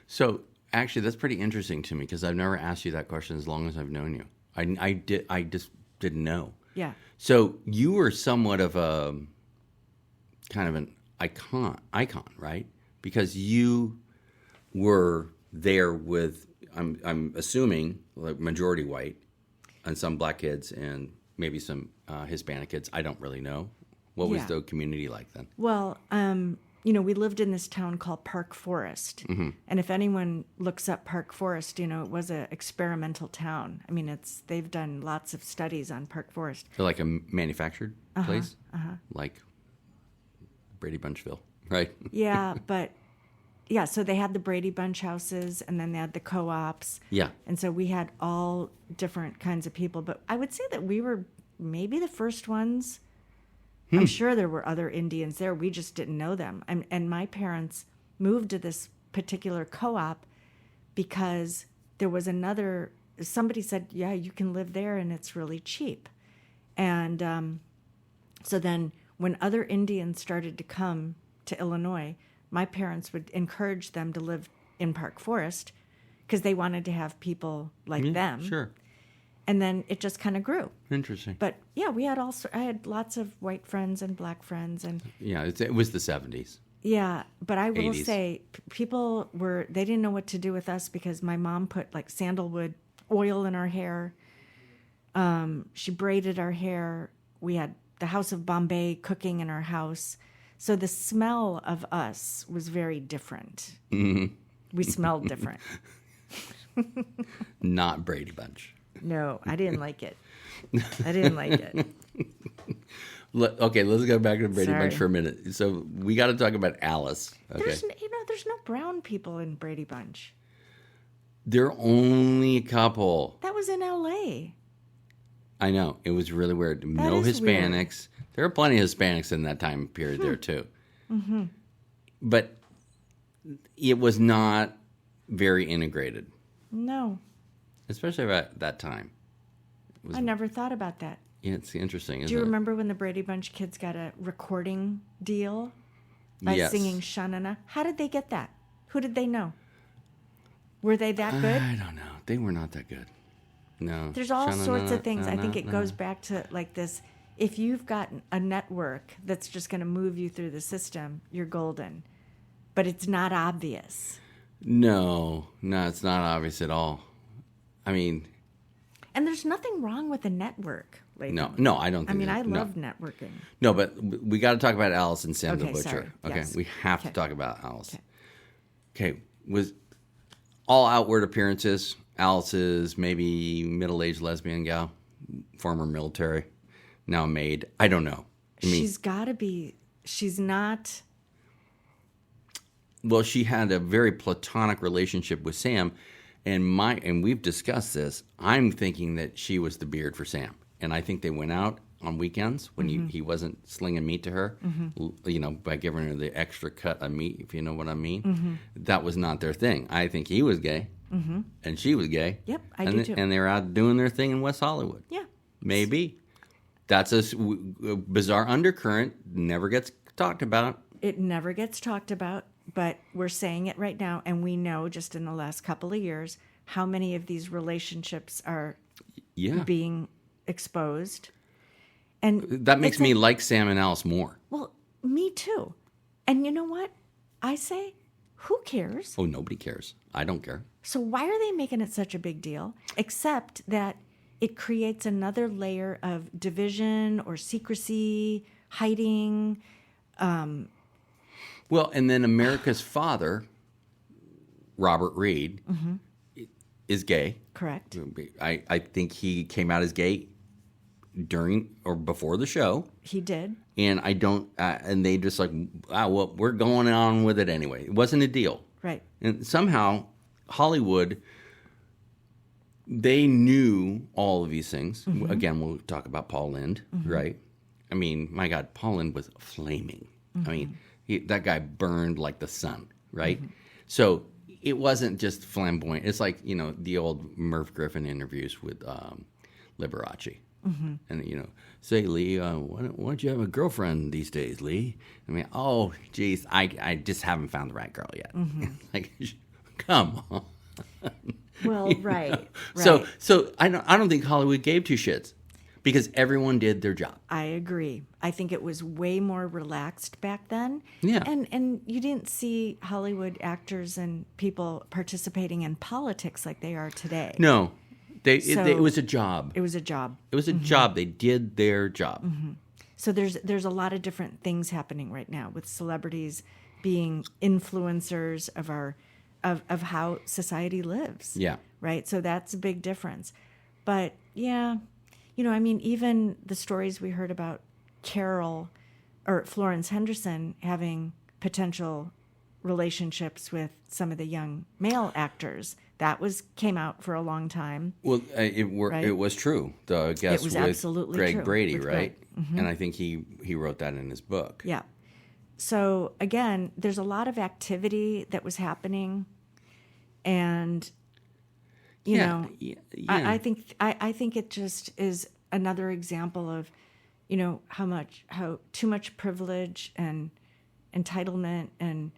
So actually, that's pretty interesting to me because I've never asked you that question as long as I've known you. I just didn't know. Yeah. So you were somewhat of a kind of an icon, right? Because you were there with, I'm assuming, like majority white, and some black kids, and maybe some Hispanic kids. I don't really know. What was the community like then? Well, we lived in this town called Park Forest. Mm-hmm. And if anyone looks up Park Forest, it was an experimental town. I mean, they've done lots of studies on Park Forest. So like a manufactured place? Like Brady Bunchville, right? Yeah, so they had the Brady Bunch houses, and then they had the co-ops. Yeah. And so we had all different kinds of people. But I would say that we were maybe the first ones. I'm sure there were other Indians there. We just didn't know them. And my parents moved to this particular co-op because there was somebody said, yeah, you can live there and it's really cheap. And so then when other Indians started to come to Illinois, my parents would encourage them to live in Park Forest because they wanted to have people like them. Sure. And then it just kind of grew. Interesting. But yeah, I had lots of white friends and black friends, and yeah, it was the 70s. Yeah, but I will 80s. say people they didn't know what to do with us because my mom put like sandalwood oil in our hair. She braided our hair. We had the House of Bombay cooking in our house. So the smell of us was very different. Mm-hmm. We smelled different. Not Brady Bunch. No, I didn't like it. Okay, let's go back to Brady Sorry. Bunch for a minute. So we got to talk about Alice. Okay, there's no brown people in Brady Bunch. There are only a couple. That was in L.A. I know. It was really weird. No is Hispanics. weird. There are plenty of Hispanics in that time period there too. Mm-hmm. But it was not very integrated. No. Especially at that time. I never thought about that. Yeah, it's interesting, isn't it? Do you remember when the Brady Bunch kids got a recording deal by Yes. singing Sha-na-na? How did they get that? Who did they know? Were they that good? I don't know. They were not that good. No. There's all sorts of things. I think it no. goes back to like this. If you've got a network that's just going to move you through the system, you're golden. But it's not obvious. No, it's not obvious at all. I mean... And there's nothing wrong with a network. Lathan. No, I don't think I mean, that- I no. love networking. No, but we got to talk about Alice and Sam the Okay, Butcher. sorry. Okay, Yes. we have to Okay. talk about Alice. Okay, was all outward appearances, Alice's maybe middle-aged lesbian gal, former military, now maid. I don't know. She's got to be. She's not. Well, she had a very platonic relationship with Sam, and we've discussed this. I'm thinking that she was the beard for Sam, and I think they went out on weekends when he wasn't slinging meat to her, by giving her the extra cut of meat, if you know what I mean. Mm-hmm. That was not their thing. I think he was gay, and she was gay. Yep, I do too. And they were out doing their thing in West Hollywood. Yeah. Maybe. That's a bizarre undercurrent, never gets talked about. It never gets talked about, but we're saying it right now, and we know just in the last couple of years how many of these relationships are being exposed. And that makes me like Sam and Alice more. Well, me too. And you know what? I say, who cares? Oh, nobody cares. I don't care. So why are they making it such a big deal? Except that it creates another layer of division or secrecy, hiding. Well, and then America's father, Robert Reed, is gay. Correct. I think he came out as gay during or before the show. He did. And I don't, and they just like, well, we're going on with it anyway. It wasn't a deal. Right. And somehow Hollywood, they knew all of these things. Again, we'll talk about Paul Lynde, right? I mean, my God, Paul Lynde was flaming. I mean, that guy burned like the sun, right? So it wasn't just flamboyant. It's like, the old Merv Griffin interviews with Liberace. And, say, Lee, why don't you have a girlfriend these days, Lee? I mean, oh, geez, I just haven't found the right girl yet. Like, come on. Well, right. So I don't think Hollywood gave two shits because everyone did their job. I agree. I think it was way more relaxed back then. Yeah. And you didn't see Hollywood actors and people participating in politics like they are today. No. It was a job. It was a job. It was a job. They did their job. So there's a lot of different things happening right now with celebrities being influencers of how society lives. Yeah. Right? So that's a big difference. But yeah, I mean, even the stories we heard about Carol or Florence Henderson having potential relationships with some of the young male actors, that came out for a long time. Well, it was true. The guest was with absolutely Greg true. Brady, With right? Greg. And I think he wrote that in his book. Yeah. So again, there's a lot of activity that was happening, and I think it just is another example of how too much privilege and entitlement and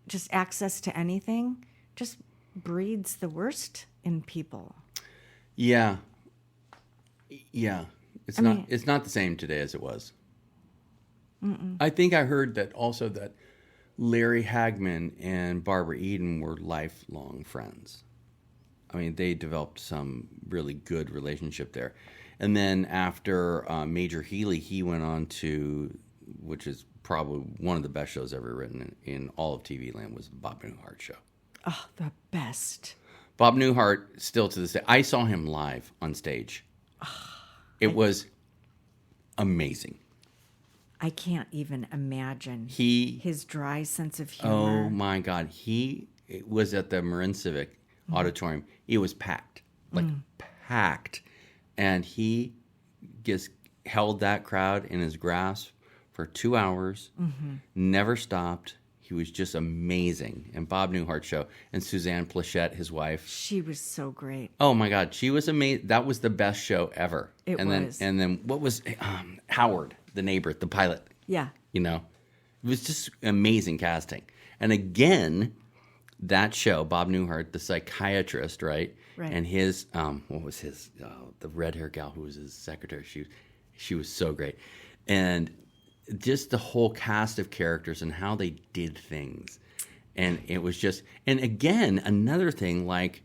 just access to anything just breeds the worst in people. Yeah. It's not the same today as it was. I think I heard that also that Larry Hagman and Barbara Eden were lifelong friends. I mean, they developed some really good relationship there. And then after Major Healy, he went on to, which is probably one of the best shows ever written in all of TV land, was the Bob Newhart show. Oh, the best. Bob Newhart, still to this day, I saw him live on stage. It was amazing. I can't even imagine his dry sense of humor. Oh my God. It was at the Marin Civic Auditorium. It was packed, packed. And he just held that crowd in his grasp for 2 hours, never stopped. He was just amazing. And Bob Newhart show. And Suzanne Plachette, his wife. She was so great. Oh my God. She was amazing. That was the best show ever. It was. And then what was Howard, the neighbor, the pilot? Yeah. It was just amazing casting. And again, that show, Bob Newhart, the psychiatrist, right? Right. And his, what was his, the red hair gal who was his secretary. She was so great. And just the whole cast of characters and how they did things. And it was just, and again, another thing like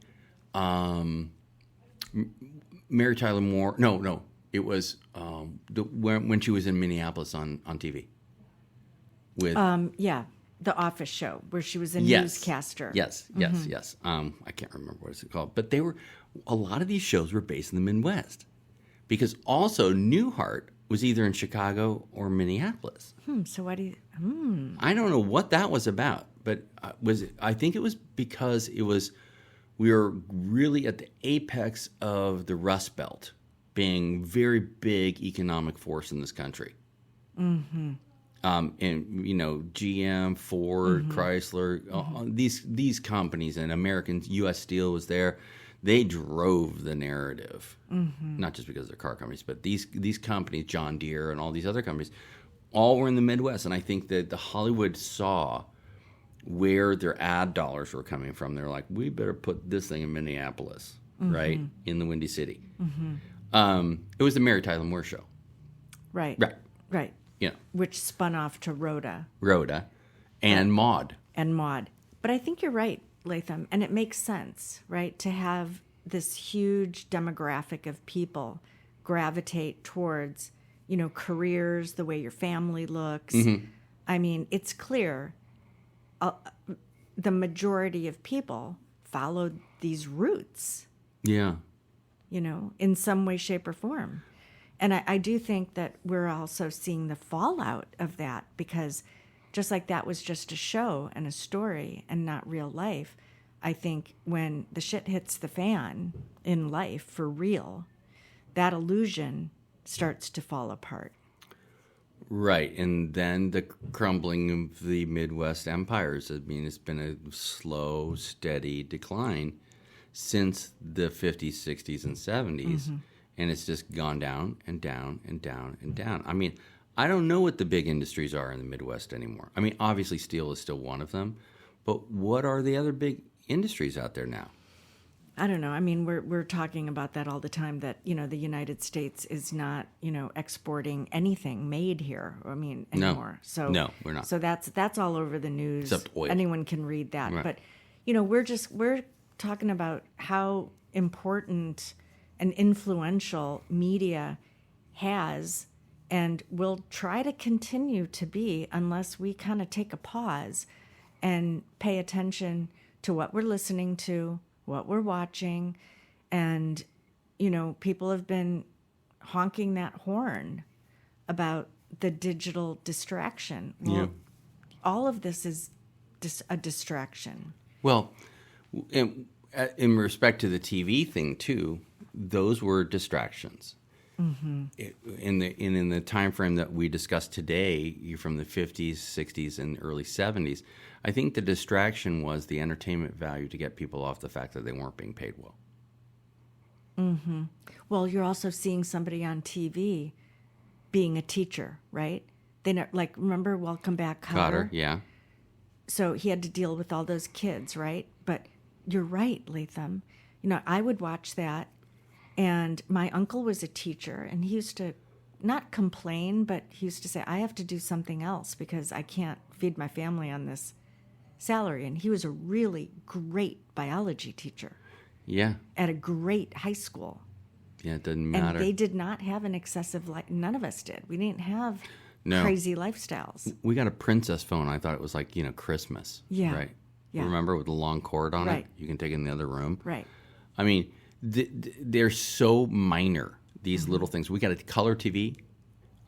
Mary Tyler Moore, no, it was when she was in Minneapolis on TV. With the Office show where she was a Yes. newscaster. Yes. I can't remember what it's called, but a lot of these shows were based in the Midwest, because also Newhart was either in Chicago or Minneapolis. So what do you? I don't know what that was about, but I think it was because we were really at the apex of the Rust Belt, being very big economic force in this country. And GM, Ford, Chrysler, these companies, and American U.S. Steel was there. They drove the narrative, not just because they're car companies, but these companies, John Deere and all these other companies, all were in the Midwest. And I think that the Hollywood saw where their ad dollars were coming from. They're like, we better put this thing in Minneapolis, right, in the Windy City. It was the Mary Tyler Moore show. Right. Yeah. Which spun off to Rhoda. And Maude. But I think you're right, Latham, and it makes sense, right, to have this huge demographic of people gravitate towards, careers, the way your family looks. I mean, it's clear the majority of people followed these roots, Yeah. In some way, shape, or form. And I do think that we're also seeing the fallout of that, because just like that was just a show and a story and not real life, I think when the shit hits the fan in life for real, that illusion starts to fall apart. Right. And then the crumbling of the Midwest empires. I mean, it's been a slow, steady decline since the 50s, 60s, and 70s. And it's just gone down and down and down and down. I mean, I don't know what the big industries are in the Midwest anymore. I mean, obviously steel is still one of them, but what are the other big industries out there now? I don't know. I mean, we're talking about that all the time, that, the United States is not, exporting anything made here, anymore. No, we're not. So that's all over the news. Except oil. Anyone can read that. Right. But, we're talking about how important and influential media has and will try to continue to be, unless we kind of take a pause and pay attention to what we're listening to, what we're watching. And, people have been honking that horn about the digital distraction. Well, all of this is a distraction. Well, in respect to the TV thing too, those were distractions. In the time frame that we discussed today, from the 50s, 60s, and early 70s, I think the distraction was the entertainment value to get people off the fact that they weren't being paid well. Well, you're also seeing somebody on TV being a teacher, right? Remember Welcome Back, Kotter? Yeah. So he had to deal with all those kids, right? But you're right, Latham. I would watch that. And my uncle was a teacher, and he used to not complain, but he used to say, I have to do something else because I can't feed my family on this salary. And he was a really great biology teacher. Yeah. At a great high school. Yeah, it doesn't matter. And they did not have an excessive none of us did. We didn't have crazy lifestyles. We got a princess phone. I thought it was like, Christmas. Yeah. Right. Yeah. Remember, with the long cord on it? You can take it in the other room. Right. I mean, they're so minor, these little things. We got a color TV.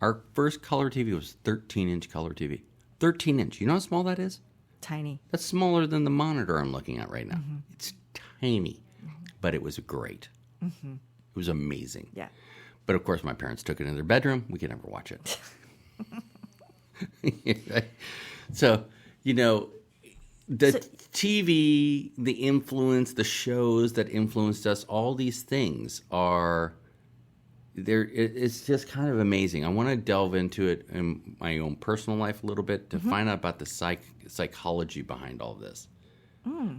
Our first color TV was 13-inch color TV. 13-inch. You know how small that is? Tiny. That's smaller than the monitor I'm looking at right now. It's tiny, but it was great. It was amazing. Yeah. But, of course, my parents took it in their bedroom. We could never watch it. So, the TV, the influence, the shows that influenced us, all these things are there. It's just kind of amazing. I want to delve into it in my own personal life a little bit to find out about the psychology behind all this.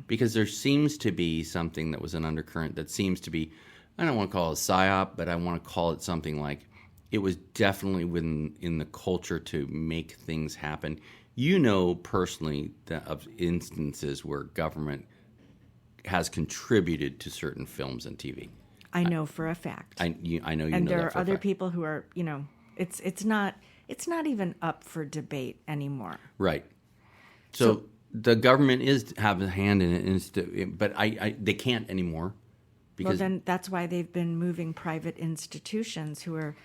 Because there seems to be something that was an undercurrent that seems to be, I don't want to call it a psyop, but I want to call it something like it was definitely in the culture to make things happen. Personally of instances where government has contributed to certain films and TV. I know for a fact. I know you and know there that are for a other fact. people who are, it's not even up for debate anymore. Right. So the government is have a hand in it, but they can't anymore. Because then that's why they've been moving private institutions who are,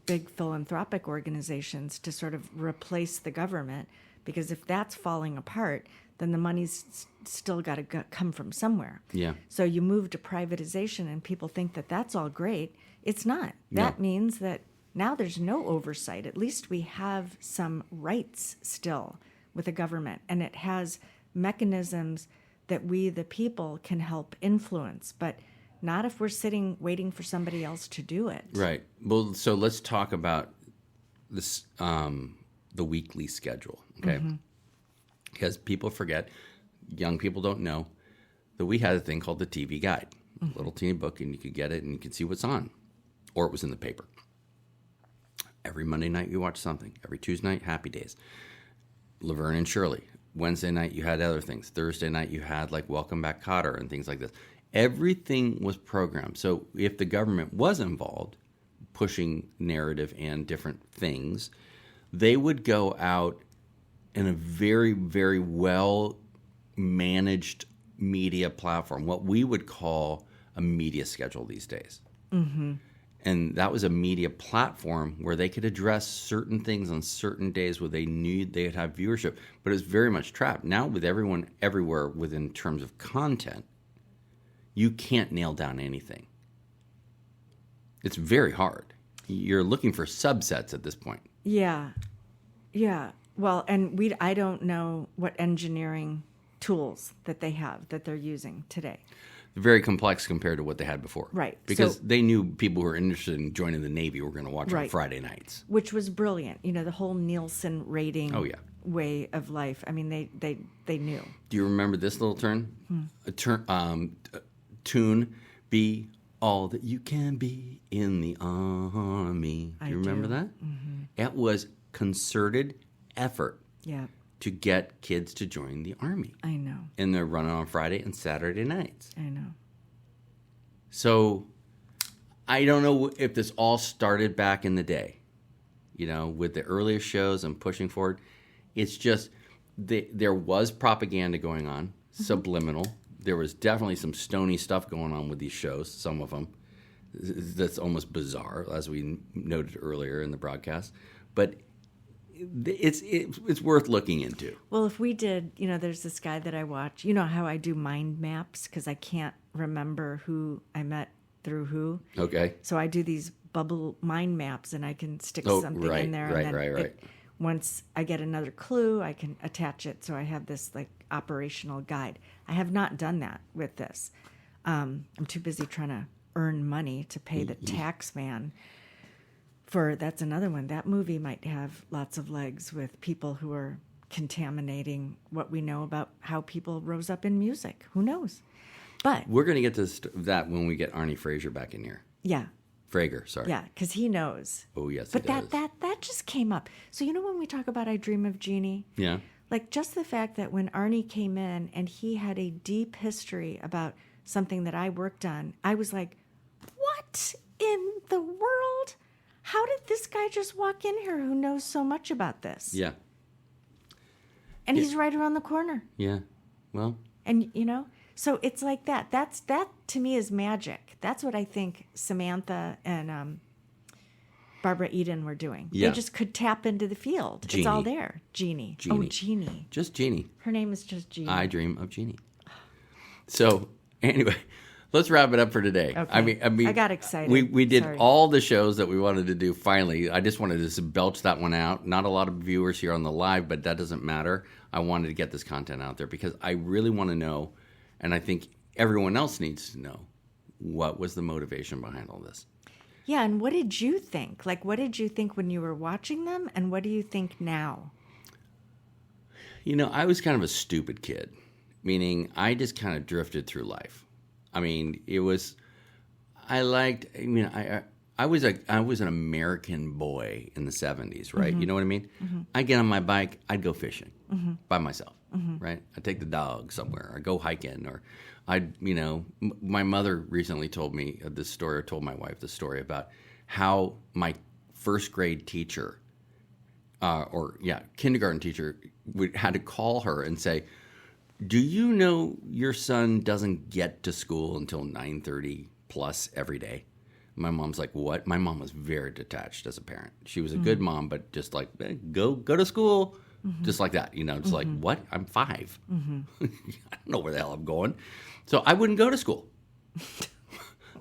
big philanthropic organizations to sort of replace the government, because if that's falling apart, then the money's still got to come from somewhere. Yeah. So you move to privatization and people think that that's all great. It's not. That means that now there's no oversight. At least we have some rights still with the government, and it has mechanisms that we, the people, can help influence. But not if we're sitting waiting for somebody else to do it. Right. Well, so let's talk about this, the weekly schedule, okay? Because people forget, young people don't know, that we had a thing called the TV Guide, a little teeny book, and you could get it and you could see what's on, or it was in the paper. Every Monday night you watch something. Every Tuesday night, Happy Days. Laverne and Shirley. Wednesday night you had other things. Thursday night you had like Welcome Back, Kotter and things like this. Everything was programmed. So if the government was involved, pushing narrative and different things, they would go out in a very, very well managed media platform, what we would call a media schedule these days. Mm-hmm. And that was a media platform where they could address certain things on certain days where they knew they'd have viewership, but it was very much trapped. Now with everyone everywhere within terms of content, you can't nail down anything. It's very hard. You're looking for subsets at this point. Yeah. Yeah. Well, and I don't know what engineering tools that they have that they're using today. Very complex compared to what they had before. Right. Because So, they knew people who were interested in joining the Navy were going to watch on Right. Friday nights. which was brilliant. The whole Nielsen rating Oh, yeah. way of life. I mean, they knew. Do you remember this little turn? Tune, be all that you can be in the Army. Do you remember do. that? Mm-hmm. It was concerted effort Yeah, to get kids to join the Army. I know. And they're running on Friday and Saturday nights. I know. So I don't know if this all started back in the day, with the earlier shows and pushing forward. It's just there was propaganda going on, subliminal. There was definitely some stony stuff going on with these shows, some of them. That's almost bizarre, as we noted earlier in the broadcast. But it's worth looking into. Well, if we did, there's this guy that I watch. You know how I do mind maps because I can't remember who I met through who. Okay. So I do these bubble mind maps, and I can stick something in there. Right, and then right. Once I get another clue, I can attach it. So I have this operational guide. I have not done that with this. I'm too busy trying to earn money to pay the tax man. That's another one. That movie might have lots of legs with people who are contaminating what we know about how people rose up in music. Who knows? But We're going to get to that when we get Arnie Fraser back in here. yeah, Frager, sorry. yeah, because he knows. Oh, yes, But he does. that just came up. So when we talk about I Dream of Jeannie, Yeah. just the fact that when Arnie came in and he had a deep history about something that I worked on, I was like, what in the world? How did this guy just walk in here who knows so much about this? Yeah. And he's right around the corner. Yeah. Well, And, so it's like that. That to me is magic. That's what I think Samantha and Barbara Eden were doing. Yeah. They just could tap into the field. It's all there. Jeannie. Oh, Jeannie. just Jeannie. Her name is just Jeannie. I Dream of Jeannie. So, anyway, let's wrap it up for today. Okay. I mean, I got excited. We did Sorry. all the shows that we wanted to do finally. I just wanted to belch that one out. Not a lot of viewers here on the live, but that doesn't matter. I wanted to get this content out there because I really want to know, and I think everyone else needs to know, what was the motivation behind all this? Yeah, and what did you think? What did you think when you were watching them, and what do you think now? I was kind of a stupid kid, meaning I just kind of drifted through life. I mean, I was an American boy in the 70's, right? Mm-hmm. You know what I mean? Mm-hmm. I'd get on my bike, I'd go fishing by myself, right? I'd take the dog somewhere, or go hiking, or my mother recently told me this story, or told my wife this story about how my first grade teacher, kindergarten teacher, had to call her and say, do you know your son doesn't get to school until 9:30 plus every day? My mom's like, what? My mom was very detached as a parent. She was a good mom, but just like, go to school. Just like that, It's like, what? I'm 5. I don't know where the hell I'm going. So I wouldn't go to school.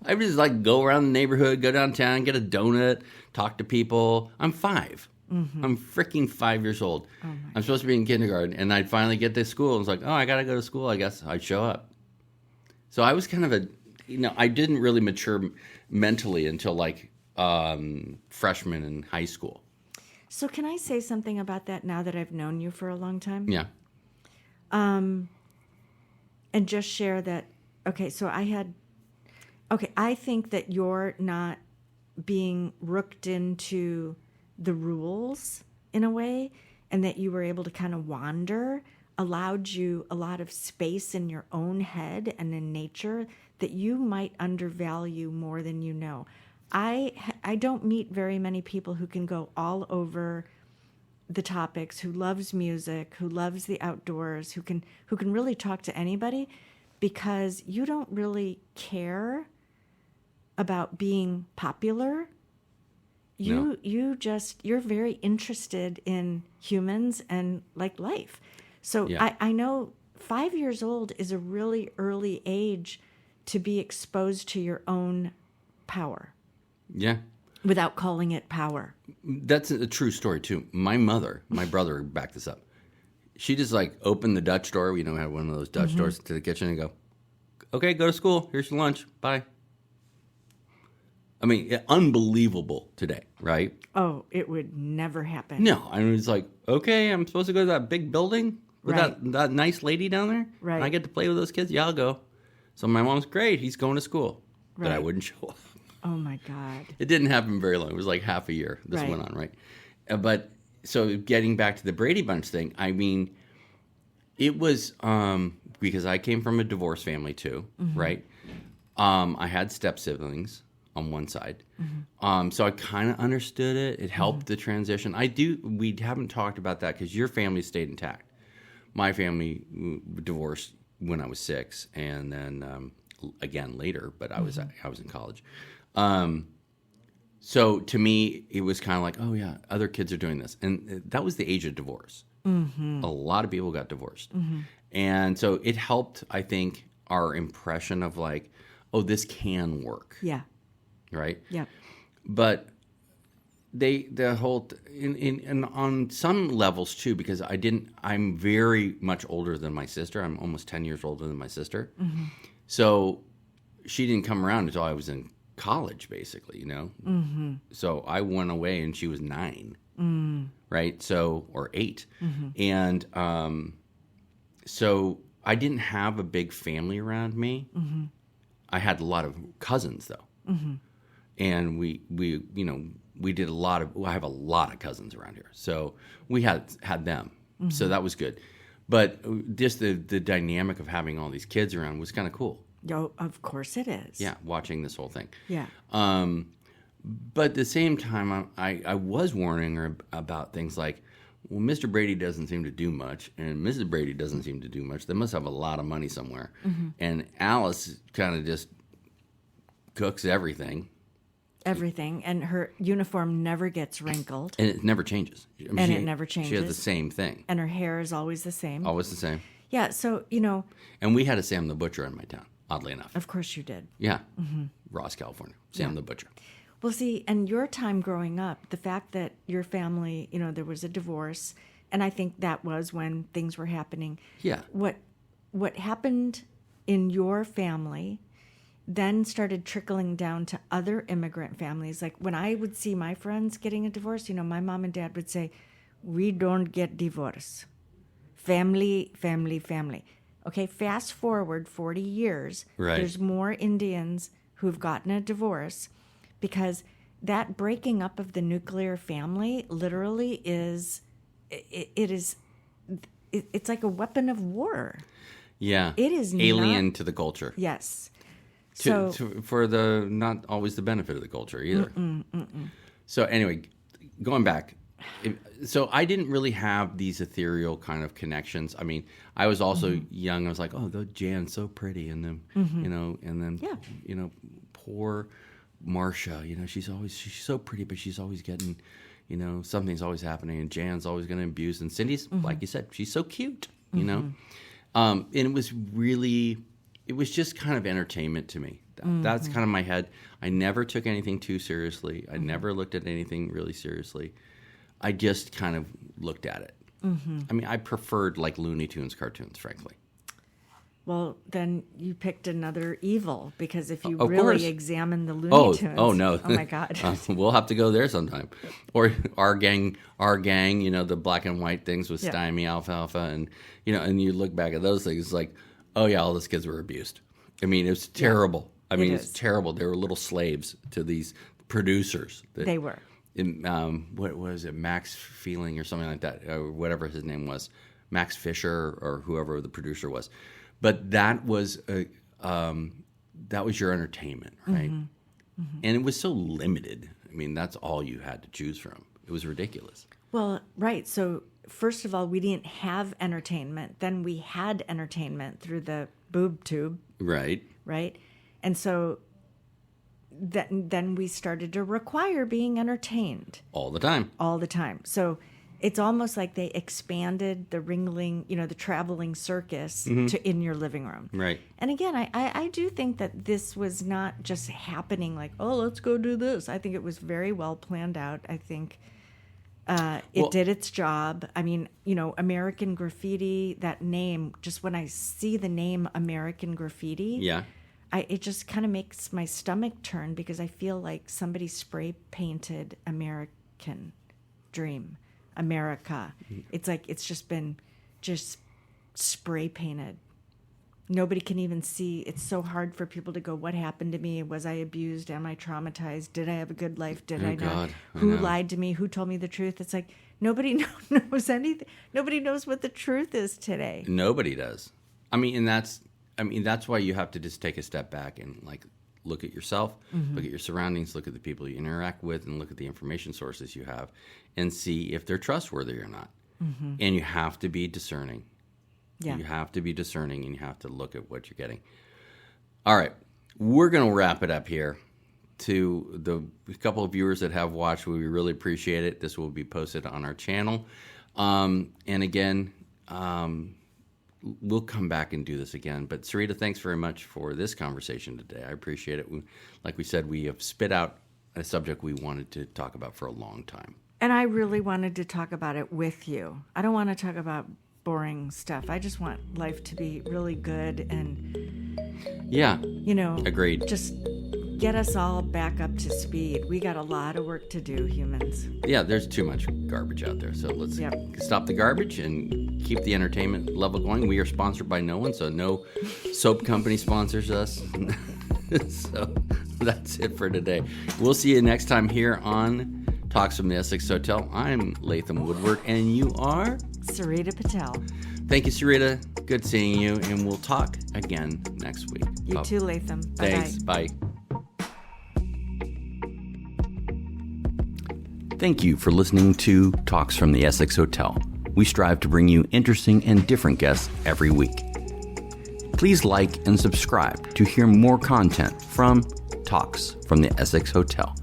I would just go around the neighborhood, go downtown, get a donut, talk to people. I'm 5. I'm freaking 5 years old. I'm supposed to be in kindergarten, and I'd finally get to school. And it's like, oh, I got to go to school, I guess. I'd show up. So I was kind of I didn't really mature mentally until freshman in high school. So can I say something about that now that I've known you for a long time? Yeah. And just share that, so I think that you're not being rooked into the rules in a way, and that you were able to kind of wander, allowed you a lot of space in your own head and in nature that you might undervalue more than you know. I don't meet very many people who can go all over the topics, who loves music, who loves the outdoors, who can really talk to anybody, because you don't really care about being popular. You're very interested in humans and like life. So Yeah. I know 5 years old is a really early age to be exposed to your own power Yeah. without calling it power. That's a true story, too. My brother backed this up. She just like opened the Dutch door. We had one of those Dutch doors to the kitchen and go, okay, go to school. Here's your lunch. Bye. I mean, unbelievable today, right? Oh, it would never happen. No, I mean, it's like, okay, I'm supposed to go to that big building with Right. that nice lady down there? Right. And I get to play with those kids? Yeah, I'll go. So my mom's great. He's going to school. But I Right. wouldn't show up. Oh my God. It didn't happen very long. It was like half a year this Right. went on, right? But so getting back to the Brady Bunch thing, I mean, it was because I came from a divorced family too, right? I had step siblings on one side. So I kind of understood it. It helped the transition. We haven't talked about that because your family stayed intact. My family divorced when I was 6, and then again later, but I was in college. So to me, it was kind of like, oh yeah, other kids are doing this, and that was the age of divorce. A lot of people got divorced, and so it helped. I think our impression of like, oh, this can work, Yeah. right? Yeah. But the whole and on some levels too, because I'm very much older than my sister. I'm almost 10 years older than my sister. So she didn't come around until I was in college, basically, So I went away and she was 9, right? So, or 8. And so I didn't have a big family around me. I had a lot of cousins though. And we did a lot of, I have a lot of cousins around here. So we had them. So that was good. But just the dynamic of having all these kids around was kind of cool. Oh, of course it is. Yeah, watching this whole thing. Yeah. But at the same time, I was warning her about things like, well, Mr. Brady doesn't seem to do much, and Mrs. Brady doesn't seem to do much. They must have a lot of money somewhere. And Alice kind of just cooks everything. Everything. And her uniform never gets wrinkled. And it never changes. I mean, And it never She has changes. the same thing. And her hair is always the same. Always the same. Yeah. So, And we had a Sam the Butcher in my town, oddly enough. of course you did. Yeah. Ross, California. Sam the Butcher. Well, see, and your time growing up, the fact that your family, there was a divorce, and I think that was when things were happening. Yeah. What happened in your family then started trickling down to other immigrant families. Like when I would see my friends getting a divorce, my mom and dad would say, "We don't get divorce. Family, family, family." Okay, fast forward 40 years, Right. There's more Indians who've gotten a divorce because that breaking up of the nuclear family literally is, it's like a weapon of war. Yeah. It is alien not- to the culture. Yes. For the not always the benefit of the culture either. So anyway, going back, so I didn't really have these ethereal kind of connections. I mean, I was also young. I was like, oh, Jan's so pretty, and then and then poor Marcia. She's so pretty, but she's always getting, something's always happening, and Jan's always going to abuse. And Cindy's, like you said, she's so cute. And it was just kind of entertainment to me. That's kind of my head. I never took anything too seriously. I never looked at anything really seriously. I just kind of looked at it. I mean, I preferred like Looney Tunes cartoons, frankly. Well, then you picked another evil because if you Of really course. examine the Looney Tunes, no! Oh my God! We'll have to go there sometime. Or our gang, the black and white things with Stymie, Alfalfa, and and you look back at those things, it's like, oh yeah, all those kids were abused. I mean, it was terrible. I mean, it's terrible. They were little slaves to these producers. They were. What was it, Max Feeling or something like that, or whatever his name was, Max Fisher or whoever the producer was. But that was your entertainment, right? And it was so limited. I mean, that's all you had to choose from. It was ridiculous. Well, right. So first of all, we didn't have entertainment. Then we had entertainment through the boob tube, Right. right? And so then we started to require being entertained All the time. all the time. So it's almost like they expanded the Ringling, the traveling circus to in your living room. Right. And again, I do think that this was not just happening like, oh, let's go do this. I think it was very well planned out. I think it did its job. I mean, American Graffiti, that name, just when I see the name American Graffiti, Yeah. it just kind of makes my stomach turn because I feel like somebody spray painted American Dream, America. It's like it's just been spray painted. Nobody can even see. It's so hard for people to go, what happened to me? Was I abused? Am I traumatized? Did I have a good life? Did I not? God, Who lied to me? Who told me the truth? It's like nobody knows anything. Nobody knows what the truth is today. Nobody does. I mean, that's why you have to just take a step back and like look at yourself, look at your surroundings, look at the people you interact with, and look at the information sources you have and see if they're trustworthy or not. And you have to be discerning. Yeah. You have to be discerning and you have to look at what you're getting. All right. We're going to wrap it up here. To the couple of viewers that have watched, we really appreciate it. This will be posted on our channel. And again, we'll come back and do this again. But Sarita, thanks very much for this conversation today. I appreciate it. Like we said, we have spit out a subject we wanted to talk about for a long time. And I really wanted to talk about it with you. I don't want to talk about boring stuff. I just want life to be really good and, Yeah. Agreed. just get us all back up to speed. We got a lot of work to do, humans. Yeah, there's too much garbage out there. So let's stop the garbage and keep the entertainment level going. We are sponsored by no one, so no soap company sponsors us. So that's it for today. We'll see you next time here on Talks from the Essex Hotel. I'm Latham Woodward, and you are? Sarita Patel. Thank you, Sarita. Good seeing you, and we'll talk again next week. You too, Latham. Bye-bye. Thanks. Bye. Thank you for listening to Talks from the Essex Hotel. We strive to bring you interesting and different guests every week. Please like and subscribe to hear more content from Talks from the Essex Hotel.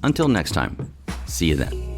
Until next time, see you then.